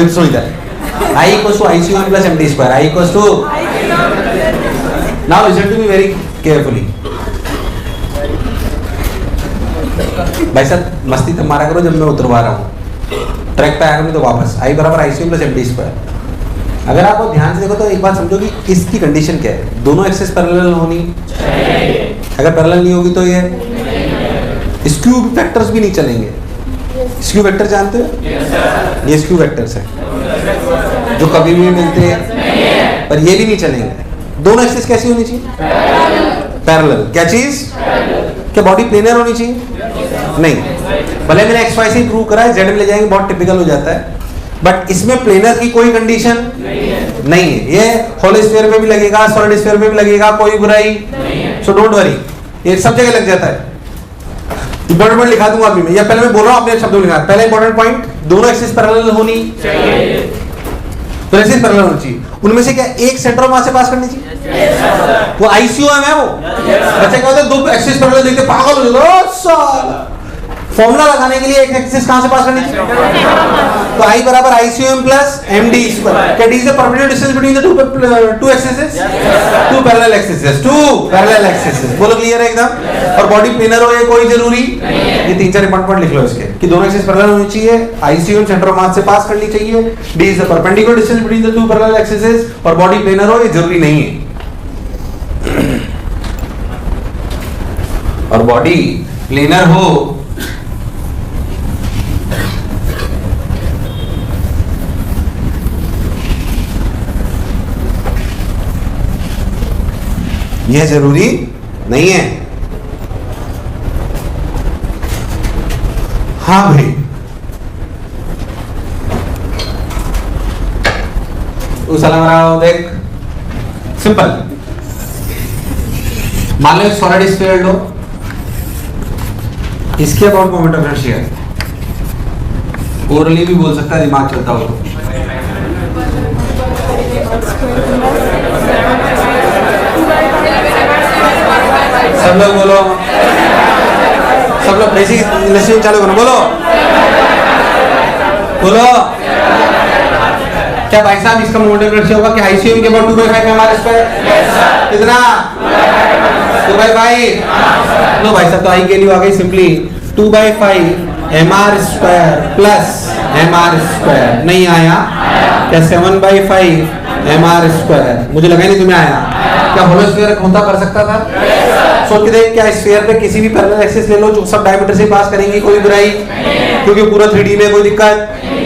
S1: सुन इधर, I equals to ICM plus MD square, I equals to, now listen to me very carefully। भाई साहब मस्ती तब मारा करो जब मैं उतरवा रहा हूँ, ट्रैक पे आया करो तो वापस। I बराबर ICM प्लस MD स्क्वायर। अगर आप ध्यान से देखो तो एक बात समझो कि इसकी कंडीशन क्या है, दोनों एक्सेस पैरेलल होनी चाहिए। अगर पैरेलल नहीं होगी तो ये स्क्यू वेक्टर्स भी नहीं चलेंगे। स्क्यू वेक्टर जानते हो? ये स्क्यू वेक्टर्स हैं जो कभी भी मिलते हैं, पर ये भी नहीं चलेंगे। दोनों एक्सेस कैसी होनी चाहिए? पैरेलल। क्या चीज? क्या बॉडी प्लेनर होनी चाहिए? नहीं। भले मैंने एक्स वाई से प्रूव करा है, जेड में ले जाएंगे बहुत टिपिकल हो जाता है, बट इसमें प्लेनर की कोई कंडीशन नहीं है। ये होल स्फीयर में भी लगेगा, सॉलिड स्फीयर में भी लगेगा, कोई बुराई। सो डोंट वरी, ये सब जगह लग जाता है। इंपॉर्टेंट पॉइंट लिखा दूंगा अभी मैं, या पहले मैं बोल रहा हूँ अपने शब्दों में लिखा। पहला इंपॉर्टेंट पॉइंट, दोनों एक्सिस पैरेलल होनी चाहिए, तो एक्सिस पैरेलल होनी चाहिए। उनमें से क्या एक सेंटर ऑफ मास से पास करनी चाहिए? वो ICOM है। वो बच्चे क्या होते हैं, दो एक्सिस पैरेलल देखते पागल हो जाते। फॉर्मूला लगाने के लिए एक एक्सिस कहां से पास करनी चाहिए? तो I बराबर ICOM प्लस MD स्क्वायर। क्या D is the perpendicular distance between the two axes? Two parallel axes, two parallel axes. बोलो क्लियर है एकदम? और बॉडी प्लेनर हो ये कोई जरूरी ये तीन चार इंपॉर्टेंट पॉइंट लिख लो इसके, कि दोनों एक्सिस पैरेलल होनी चाहिए, ICOM सेंटर ऑफ मास से पास करनी चाहिए, D is the perpendicular distance between the to parallel axes, और बॉडी प्लेनर हो ये जरूरी नहीं है। और बॉडी प्लेनर हो यह जरूरी नहीं है। हाँ भाई, देख सिंपल। मान लो एक सॉलिड स्फीयर लो, इसके about moment of inertia, orally भी बोल सकता है दिमाग चलता हो तो। सब लोग बोलो, सब लोग बेसिक लिसनिंग चालू करो, बोलो बोलो। क्या भाई साहब इसका मोमेंट ऑफ इनर्शिया होगा कि आईसीएम के अबाउट 2/5 एमआर स्क्वायर? कितना? 2/5। लो भाई साहब, तो आई के लिए आ गई simply 2/5 MR square plus MR square. नहीं आया क्या? 7/5 एमआर स्क्वायर। मुझे लगा नहीं तुम्हें आया। क्या होलो स्फीयर होता कर सकता था? सोच के देख, क्या स्फीयर पे किसी भी पैरेलल एक्सिस ले लो जो सब डायमीटर से पास करेंगी, कोई बुराई? क्योंकि पूरा 3D में कोई दिक्कत।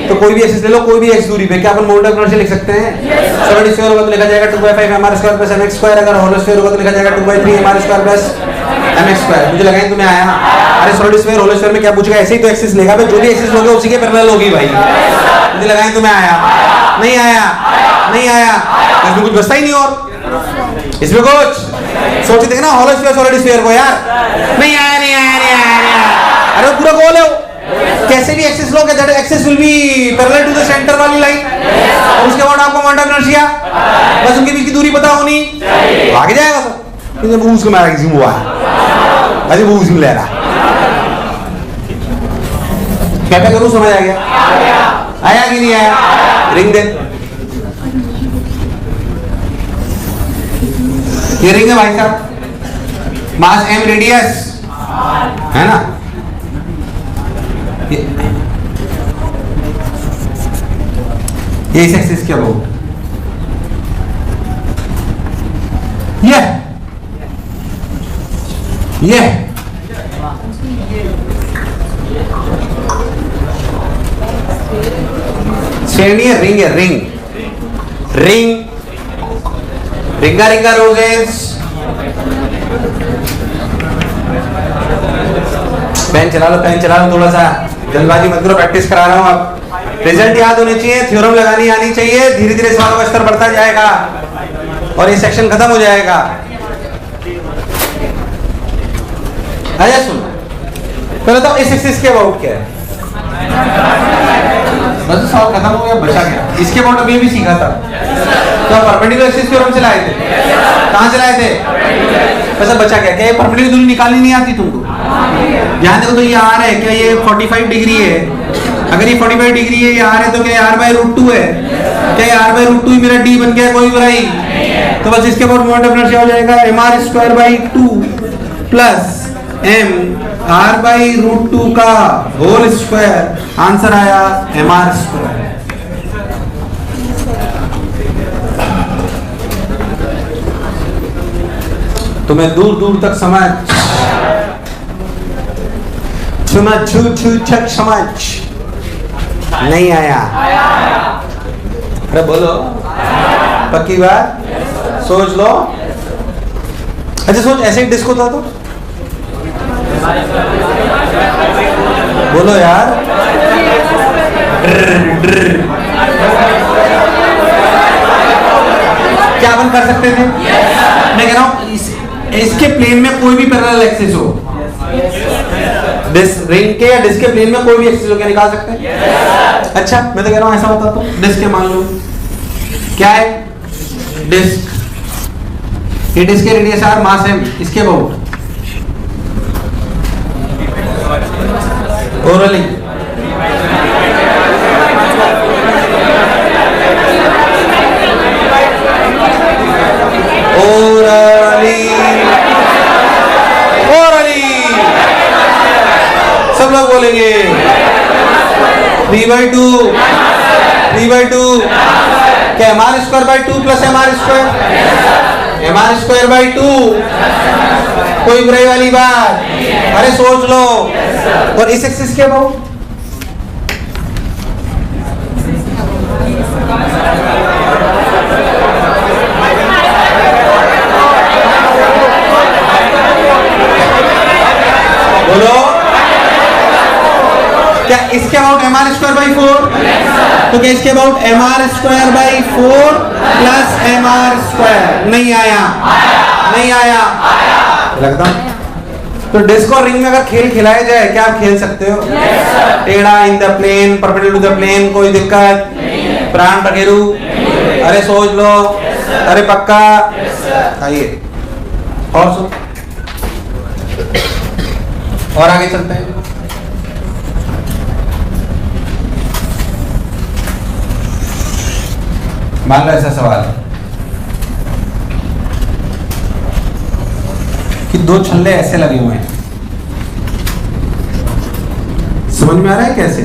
S1: तो कोई भी एक्सिस ले लो, कोई भी एक्स दूरी पे, क्या अपन मोमेंट ऑफ इनर्शिया लिख सकते हैं? सॉलिड स्फीयर होगा तो लिखा जाएगा 2/5 MR square plus mx square. अगर होलो स्फीयर होगा तो लिखा जाएगा 2/3 MR square plus mx square. मुझे लगा नहीं तुम्हें आया। अरे सॉलिड स्फीयर होलो स्फीयर में क्या पूछेगा? ऐसे ही तो एक्सिस लेगा भाई, जो भी एक्सिस लोगे उसी के पैरेलल होगी भाई। मुझे लगा नहीं तुम्हें आया। नहीं आया, नहीं आया। इसमें कुछ बचता ही नहीं और इसमें कुछ सोच देखना होलो स्फीयर सॉलिड स्फीयर को यार। नहीं आया, नहीं आया, नहीं आया, नहीं आया। अरे पूरा गोल है, कैसे भी एक्सिस लोगे that axis will be parallel to the centre वाली लाइन। और उसके बाद आपको मोमेंट ऑफ इनर्शिया, बस उनके बीच की दूरी पता होनी, आगे जाएगा सब। इन्हें बूझ के मारा किसी हुआ है, अरे बूझ में ले रहा। क्या क्या करूं? समझ आ गया? आया कि नहीं आया? रिंग दे। ये रिंग है भाई साहब, मास m रेडियस है ना। ये इस एक्सिस के अबाउट, ये श्रेणी है, रिंग है, रिंग रिंग रिंगा रिंगा रोजेस। पेन चला लो, पेन चला लो, थोड़ा सा जल्दबाजी मत करो, प्रैक्टिस करा रहा हूं। अब रिजल्ट याद होने चाहिए, थ्योरम लगानी आनी चाहिए। धीरे धीरे सवालों का स्तर बढ़ता जाएगा और ये सेक्शन खत्म हो जाएगा। आया सुन, पहले तो इस एक्सिस के अबाउट क्या है? बस सवाल खत्म हो गया, बचा गया। इसके अबाउट अभी भी सीखा था। तो परपेंडिकुलर एक्सिस थ्योरम से लाए थे। कहां से लाए थे? बस बचा गया। क्या ये परपेंडिकुलर दूरी निकालनी नहीं आती तुमको? ध्यान देखो, तो ये आर है, क्या ये 45 डिग्री है? अगर ये 45 डिग्री है, ये आर है, तो क्या r/√2 है? क्या ये r/√2 ही मेरा d बन गया? कोई बुराई? तो बस इसके बाद मोमेंट ऑफ इनर्शिया हो जाएगा mr²/2 प्लस m r/√2 का होल स्क्वायर। आंसर आया mr²। तुम्हें दूर दूर तक समझ समझ नहीं आया? अरे बोलो, पक्की बात? सोच लो। अच्छा सोच, ऐसे ही डिस्क होता तो बोलो यार। क्या अपन कर सकते थे? मैं कह रहा हूं इसके प्लेन में कोई भी पैरेलल एक्सिस हो, रिंग के या डिस्क के प्लेन में कोई भी एक्सिस हो, क्या निकाल सकते हैं? अच्छा मैं तो कह रहा हूं ऐसा होता तो डिस्क के मान लो क्या है? डिस्क, ये डिस्क के रेडियस r, मास m, इसके अबाउट ओरली सब लोग बोलेंगे 3/2 क्या mr²/2 प्लस mr²? mr²/2 कोई बुराई वाली बात? अरे सोच लो। और इस एक्सिस के अबाउट क्या इसके about M R square by 4? तो क्या इसके about M R square by 4 plus M R square? नहीं आया, नहीं आया, लगता। तो डिस्क और रिंग में अगर खेल खिलाया जाए, क्या आप खेल सकते हो? टेढ़ा in the plane, perpendicular to the plane, कोई दिक्कत? प्राण टकेरू? अरे सोच लो, अरे पक्का? आइए और सुन, और आगे चलते हैं। मान लो ऐसा सवाल है कि दो छल्ले ऐसे लगे हुए हैं, समझ में आ रहा है कैसे?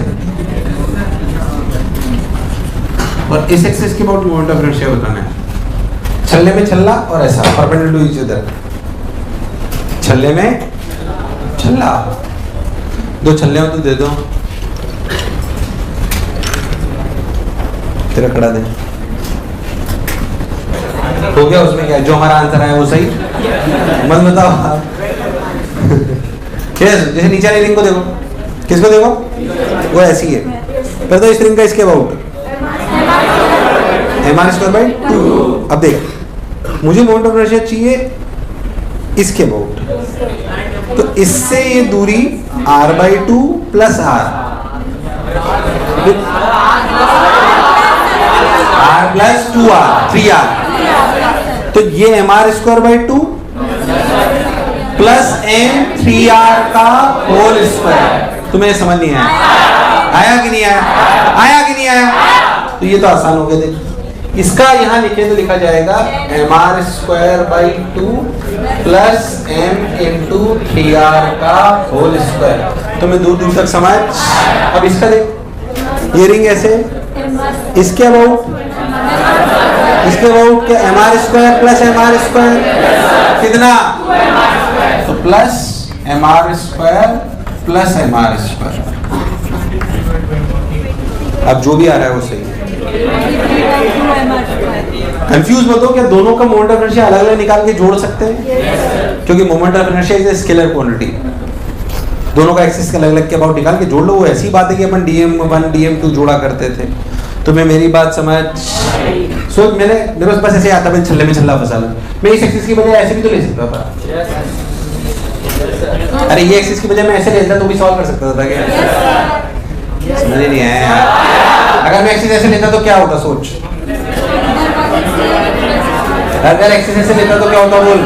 S1: और इस एक्सिस के अबाउट मोमेंट ऑफ इनर्शिया बताना है। छल्ले में छल्ला और ऐसा परपेंडिकुलर टू ईच अदर, छल्ले में छल्ला, दो छल्ले हो तो दे दो, तेरा कड़ा दे, हो गया। उसमें क्या, जो हमारा आंसर है वो सही? मत बताओ आप। जैसे नीचे वाली रिंग को देखो, किसको देखो, वो ऐसी है। पर तो इस रिंग का इसके about M R square by 2। अब देख, मुझे मोमेंट ऑफ इनर्शिया चाहिए इसके अबाउट, तो इससे ये दूरी r by 2 plus r plus 2r 3r, तो ये M R square by 2 plus m 3r का होल स्क्वायर। तुम्हें समझ नहीं आया? आया कि नहीं आया? आया कि नहीं आया? तो ये तो आसान हो गया। देख, इसका यहाँ लिखे तो लिखा जाएगा M R square by 2 plus m into 3r का होल स्क्वायर। तुम्हें दूर दूर तक समझ? अब इसका देख, ये रिंग ऐसे, इसके अबाउट क्या M R square plus M R square कितना? तो plus M R square plus M R square. अब जो भी आ रहा है वो सही। कंफ्यूज मत हो, क्या दोनों का मोमेंट ऑफ इनर्शिया अलग अलग निकाल के जोड़ सकते हैं? क्योंकि moment of inertia is a scalar quantity, दोनों का एक्सिस अलग अलग के अबाउट निकाल के जोड़ लो। वो ऐसी बात है कि अपन dm1 dm2 जोड़ा करते थे। तुम्हें मेरी बात समझ? सोच, मेरे पास बस ऐसे आता है, छल्ले में छल्ला फंसा लो। मैं इस एक्सिस की बजाय ऐसे भी तो ले सकता था। अरे ये एक्सिस की बजाय मैं ऐसे लेता तो भी सॉल्व कर सकता था क्या? समझ नहीं आया। अगर मैं एक्सिस ऐसे लेता तो क्या होता? सोच, अगर एक्सिस ऐसे लेता तो क्या होता? बोल,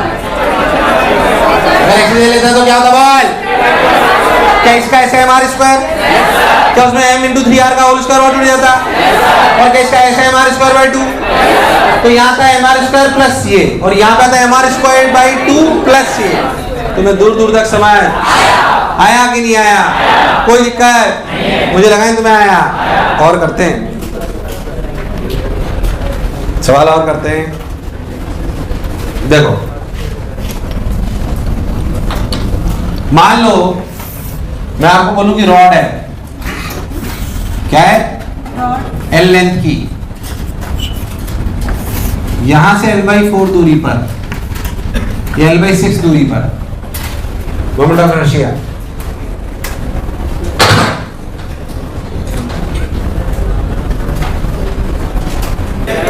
S1: अगर एक्सिस लेता तो क्या होता? बोल। क्या इसका ऐसे एम आर स्क्वायर, क्या उसमें m इंटू 3r का होल स्क्वायर जुड़ जाता? और क्या इसका ऐसे एम आर स्क्वायर बाई 2, तो यहाँ का एम आर स्क्वायर प्लस ये, और यहाँ का था M R square by 2 plus ये। तुम्हें दूर दूर तक समझ आया कि नहीं आया? कोई दिक्कत? मुझे लगा तुम्हें आया। और करते हैं सवाल, और करते हैं। देखो, मान लो मैं आपको बोलूं कि रॉड है, क्या है? एल लेंथ की, यहां से l/4 दूरी पर या l/6 दूरी पर मोमेंट ऑफ इनर्शिया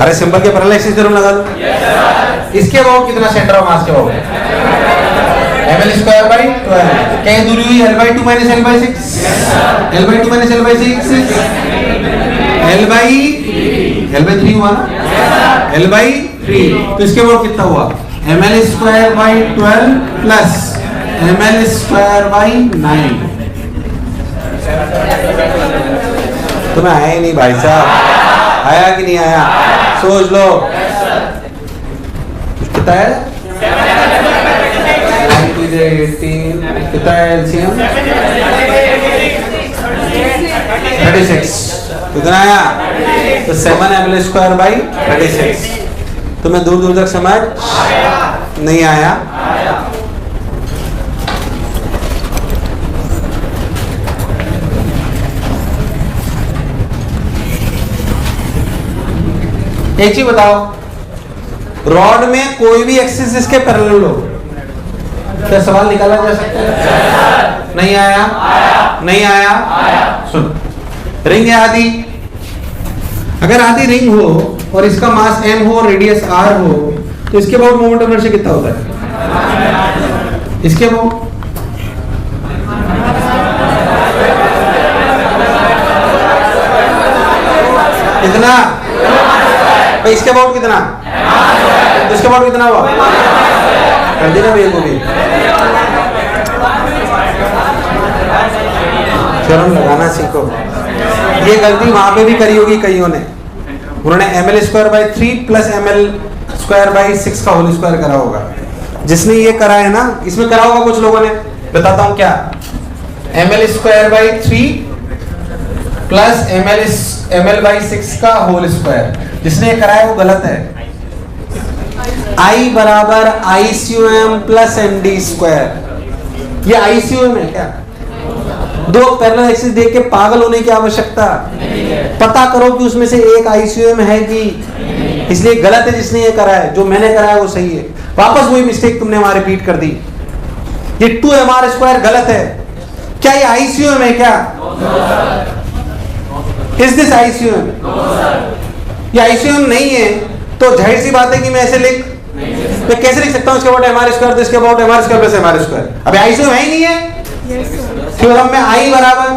S1: अरे सिंबल के पैरेलल एक्सिस जरूर लगा दो। इसके अबाउट कितना सेंटर ऑफ मास के अबाउट? ml square by 12। क्या दूरी हुई l/2 minus l/6? l/2 minus l/6 l/3 हुआ ना? l/3। तो इसके अबाउट कितना हुआ? ml square by 12 plus ml square by 9। तुम्हें आया ही नहीं भाई साहब, आया कि नहीं आया? सोच लो कितना है? 18 कितना है एलसीएम? 36। कितना आया? तो 7 ml स्क्वायर बाई 36। तुम्हें दूर दूर तक समझ नहीं आया? एक चीज बताओ, रॉड में कोई भी एक्सिस इसके पैरेलल हो, क्या सवाल निकाला जा सकता है? नहीं आया, नहीं आया। सुन, रिंग है आधी। अगर आधी रिंग हो और इसका मास m हो, रेडियस r हो, तो इसके अबाउट मोमेंट ऑफ इनर्शिया कितना होता है? इसके अबाउट कितना? भाई इसके अबाउट कितना? तो इसके अबाउट कितना हुआ? कर देना भैया को भी। शर्म लगाना सीखो। ये गलती वहां पे भी करी होगी कईयों ने। उन्होंने ml² प्लस ml²/6 का होल स्क्वायर करा होगा। जिसने ये करा है ना, इसमें करा होगा कुछ लोगों ने। बताता हूं क्या। ml² प्लस ml/6 का होल स्क्वायर, जिसने ये करा है वो गलत है। I बराबर ICOM प्लस MD²। ये ICOM है क्या? दो पैरेलल एक्सिस देख के पागल होने की आवश्यकता, पता करो कि उसमें से एक ICOM है कि, इसलिए गलत है जिसने ये करा है। जो मैंने करा है वो सही है। वापस वही मिस्टेक तुमने वहां रिपीट कर दी। ये 2mr² गलत है। क्या ये ICOM है क्या? Is this ICOM? ये ICOM नहीं है तो जाहिर सी बात है कि मैं ऐसे मैं कैसे लिख सकता हूं इसके अबाउट mr² तो इसके अबाउट mr² प्लस mr²। अबे ICOM है ही नहीं है। थ्योरम में I बराबर,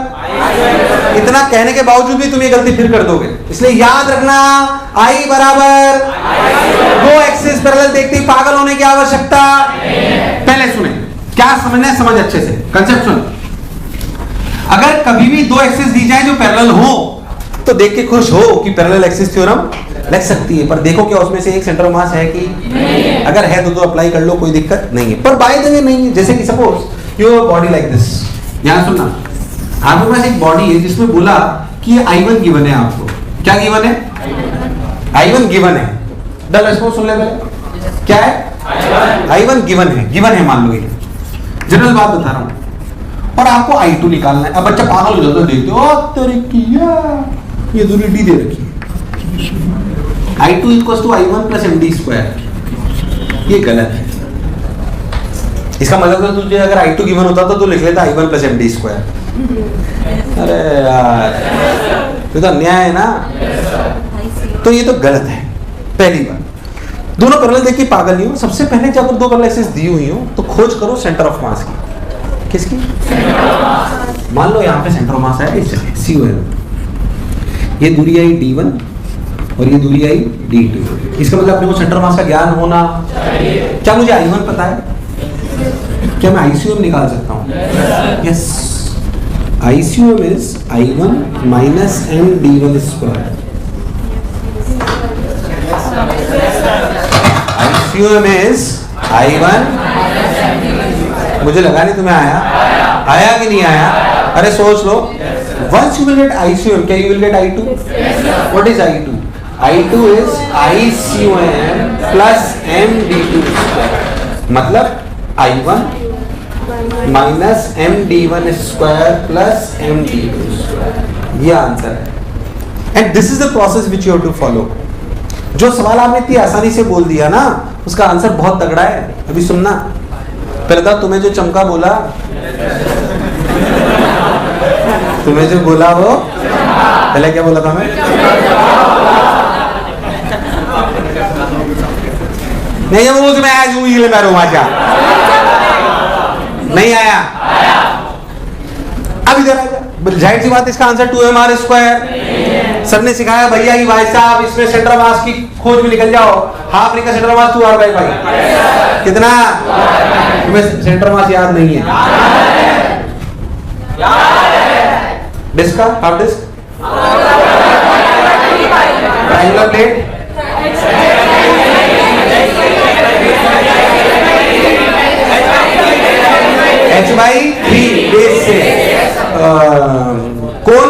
S1: इतना कहने के बावजूद भी तुम ये गलती फिर कर दोगे। इसलिए याद रखना, I बराबर दो एक्सिस पैरेलल देखते ही पागल होने की आवश्यकता। पहले सुने, क्या समझना है समझ अच्छे से, कंसेप्ट सुन। अगर कभी भी दो एक्सिस दी जाए जो पैरेलल हो तो देख के खुश हो कि पैरेलल एक्सिस थ्योरम लग सकती है, पर देखो क्या उसमें से एक सेंटर ऑफ मास है कि नहीं। अगर है तो अप्लाई कर लो, कोई दिक्कत नहीं है। पर बाय द वे नहीं है। जैसे कि suppose you have a body like this. यहां सुनना, आपके पास एक बॉडी है जिसमें बोला कि I1 गिवन है आपको। क्या गिवन है? I1 गिवन है। डल इसको सुन ले पहले, क्या है? I1 गिवन है मान लो। ये जनरल बात बता रहा हूं और आपको I2 निकालना है। अब बच्चा पागल हो जाता है, देखते हो तरीकी ये दूरी d दे रखी है। I2 = I1 + MD²। ये गलत है। इसका मतलब तुझे अगर I2 गिवन होता तो तू लिख लेता I1 + MD²। अरे यार, ये तो अन्याय है ना। तो ये तो गलत है। पहली बात, दोनों पैरेलल देख के पागल नहीं हो। सबसे पहले जब दो पैरेलल एक्सिस दी हुई हो तो खोज करो सेंटर ऑफ मास की। किसकी? मान लो यहाँ पे सेंटर ऑफ मास है COM। ये दूरी आई D1 और ये दूरी आई D2। इसका मतलब अपने को सेंटर ऑफ मास का ज्ञान होना चाहिए। क्या मुझे I1 पता है? क्या मैं ICOM निकाल सकता हूँ? Yes. ICOM is I1 minus MD1²। ICOM is I1। मुझे लगा नहीं तुम्हें आया कि नहीं आया? अरे सोच लो। Once you will get ICOM, क्या you will get I2? What is I2? I2 is ICOM plus MD2²। मतलब I1 minus MD1² plus MD2²। ये आंसर है। And this is the process which you have to follow। जो सवाल आपने इतनी आसानी से बोल दिया ना, उसका आंसर बहुत तगड़ा है। अभी सुनना, पहले था तुम्हें जो चमका बोला, तुम्हें जो बोला वो पहले क्या बोला था मैं? नहीं वो मैं आज हूँ ये मैं रोमाचा नहीं आया। अब इधर आ जा। जाहिर सी बात, इसका आंसर 2mr²। सर ने सिखाया भैया कि भाई साहब इसमें सेंटर ऑफ मास की खोज में निकल जाओ। हाफ रिंग का सेंटर ऑफ मास 2r भाई कितना? तुम्हें सेंटर ऑफ मास याद नहीं है? डिस्क का half disc, triangular plate, H/3 base से कोण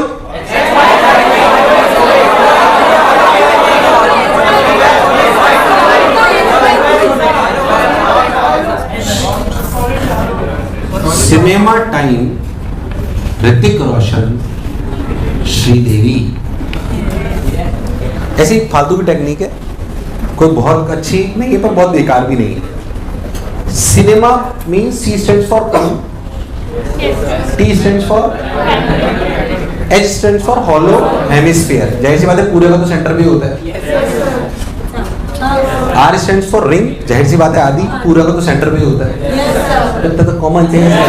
S1: सिनेमा टाइम, ऋतिक रोशन, श्रीदेवी। ऐसी फालतू की टेक्निक है, कोई बहुत अच्छी नहीं है पर बहुत बेकार भी नहीं है। Cinema means C stands for come, T stands for H stands for hollow hemisphere. जाहिर सी बात है पूरे का तो सेंटर भी होता है. R stands for ring. जाहिर सी बात है आदि पूरे का तो सेंटर भी होता है. तो कॉमन सेंस है.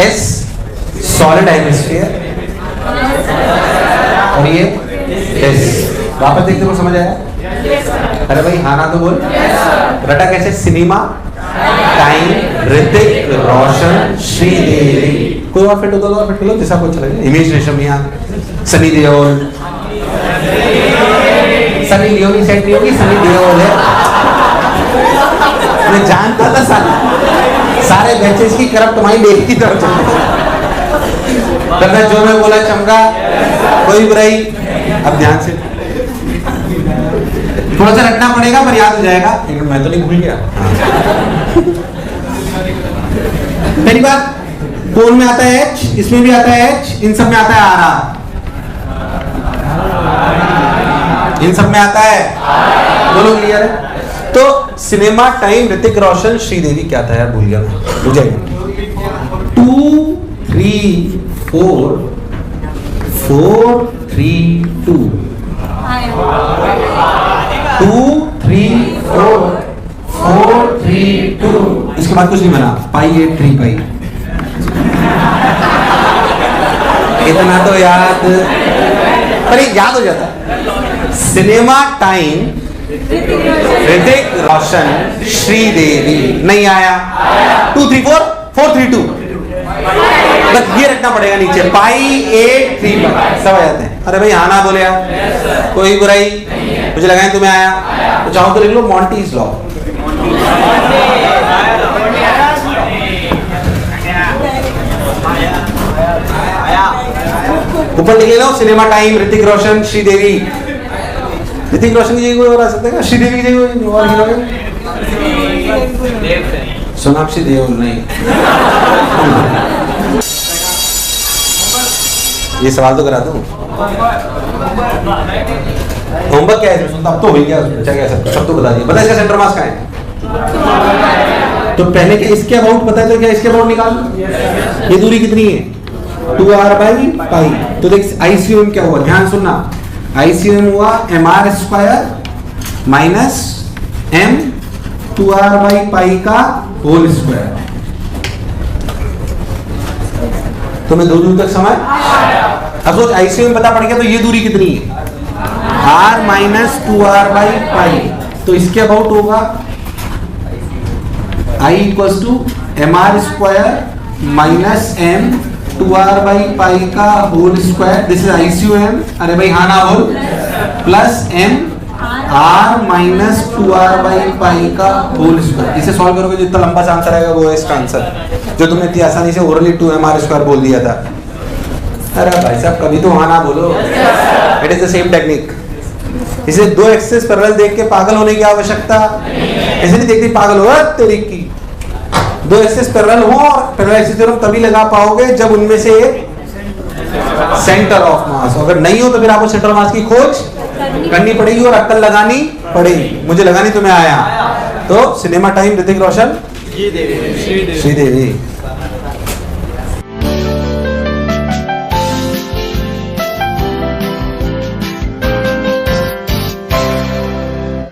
S1: S solid hemisphere और ये S. वापस देखते हो समझ आया? अरे भाई हाँ ना तो बोल. रटा कैसे? Cinema time Hrithik Roshan Sridevi. कोई और फिट होता तो और फिट लो जैसा कुछ चलेगा. हिमेश रेशमिया सनी देओल. सनी लियोन की सेट नहीं होगी. सनी देओल है. मैं जानता था सारे बैचेस की करप्ट माइंड एक ही तरफ चलते. जो मैं बोला चमका कोई बुराई. अब ध्यान से थोड़ा सा रखना पड़ेगा पर याद हो जाएगा. मैं तो नहीं भूल गया. पहली बात टोन में आता है H, इसमें भी आता है H, इन सब में आता है RR. इन सब में आता है. बोलो क्लियर है? तो सिनेमा टाइम ऋतिक रोशन श्रीदेवी क्या था यार? भूल गया मैं. मुझे 2 3 4 4 3 2 2 3 4 4 3 2. इसके बाद कुछ नहीं बना. पाई 8 3 पाई. इतना तो याद पर याद हो जाता. सिनेमा टाइम ऋतिक रोशन श्रीदेवी नहीं आया. 2 3 4 4 3 2. बस ये रखना पड़ेगा नीचे. पाई 8 3 पाई. सब आ जाते हैं. अरे भाई हाँ ना बोले यार. कोई बुराई. मुझे लगा है तुम्हें आया तो चाहो तो लिख लो मॉन्टीज लॉ. ऊपर लिख लो सिनेमा टाइम ऋतिक रोशन श्रीदेवी. ऋतिक रोशन की जगह कोई और आ सकता है? श्रीदेवी की जगह कोई और हीरो है? सोनाक्षी देओल नहीं. ये सवाल तो करा दूं. होमवर्क क्या है इसमें? सुनता अब तो हो गया. अच्छा क्या सब तो बता दिया. पता है इसका सेंटर मास कहाँ है? तो पहले क्या इसके अबाउट पता है तो क्या इसके अबाउट निकाल. ये दूरी कितनी है? 2r by pi. तो देख आईसीएम क्या हुआ? ध्यान सुनना. आईसीएम हुआ mr square minus m 2r by pi का होल स्क्वायर. तो मैं दूर तक समझ. अब सोच आईसीएम पता पड़ गया तो ये दूरी कितनी है? r minus 2r by pi. तो इसके अबाउट होगा I equal to mr square minus m 2r by pi का whole square. This is Icm. अरे भाई हाँ ना बोल. Plus m r minus 2r by pi का होल स्क्वायर. इसे सॉल्व करोगे जो इतना लंबा सा आंसर आएगा वो है इसका आंसर जो तुमने इतनी आसानी से ओरली 2mr स्क्वायर बोल दिया था. अरे भाई साहब कभी तो हाँ ना बोलो. It is the same technique. इसे दो एक्सेस पैरेलल देख के पागल होने की आवश्यकता. ऐसे नहीं देखती पागल हो तेरी की. दो एक्सेस पैरेलल हो और पैरेलल एक्सेस थ्योरम तभी लगा पाओगे जब उनमें से एक सेंटर ऑफ मास. अगर नहीं हो तो फिर आपको सेंटर ऑफ मास की खोज करनी पड़ेगी और अक्कल लगानी पड़ेगी. मुझे लगानी तुम्हें आया. तो सिनेमा टाइम ऋतिक रोशन श्रीदेवी.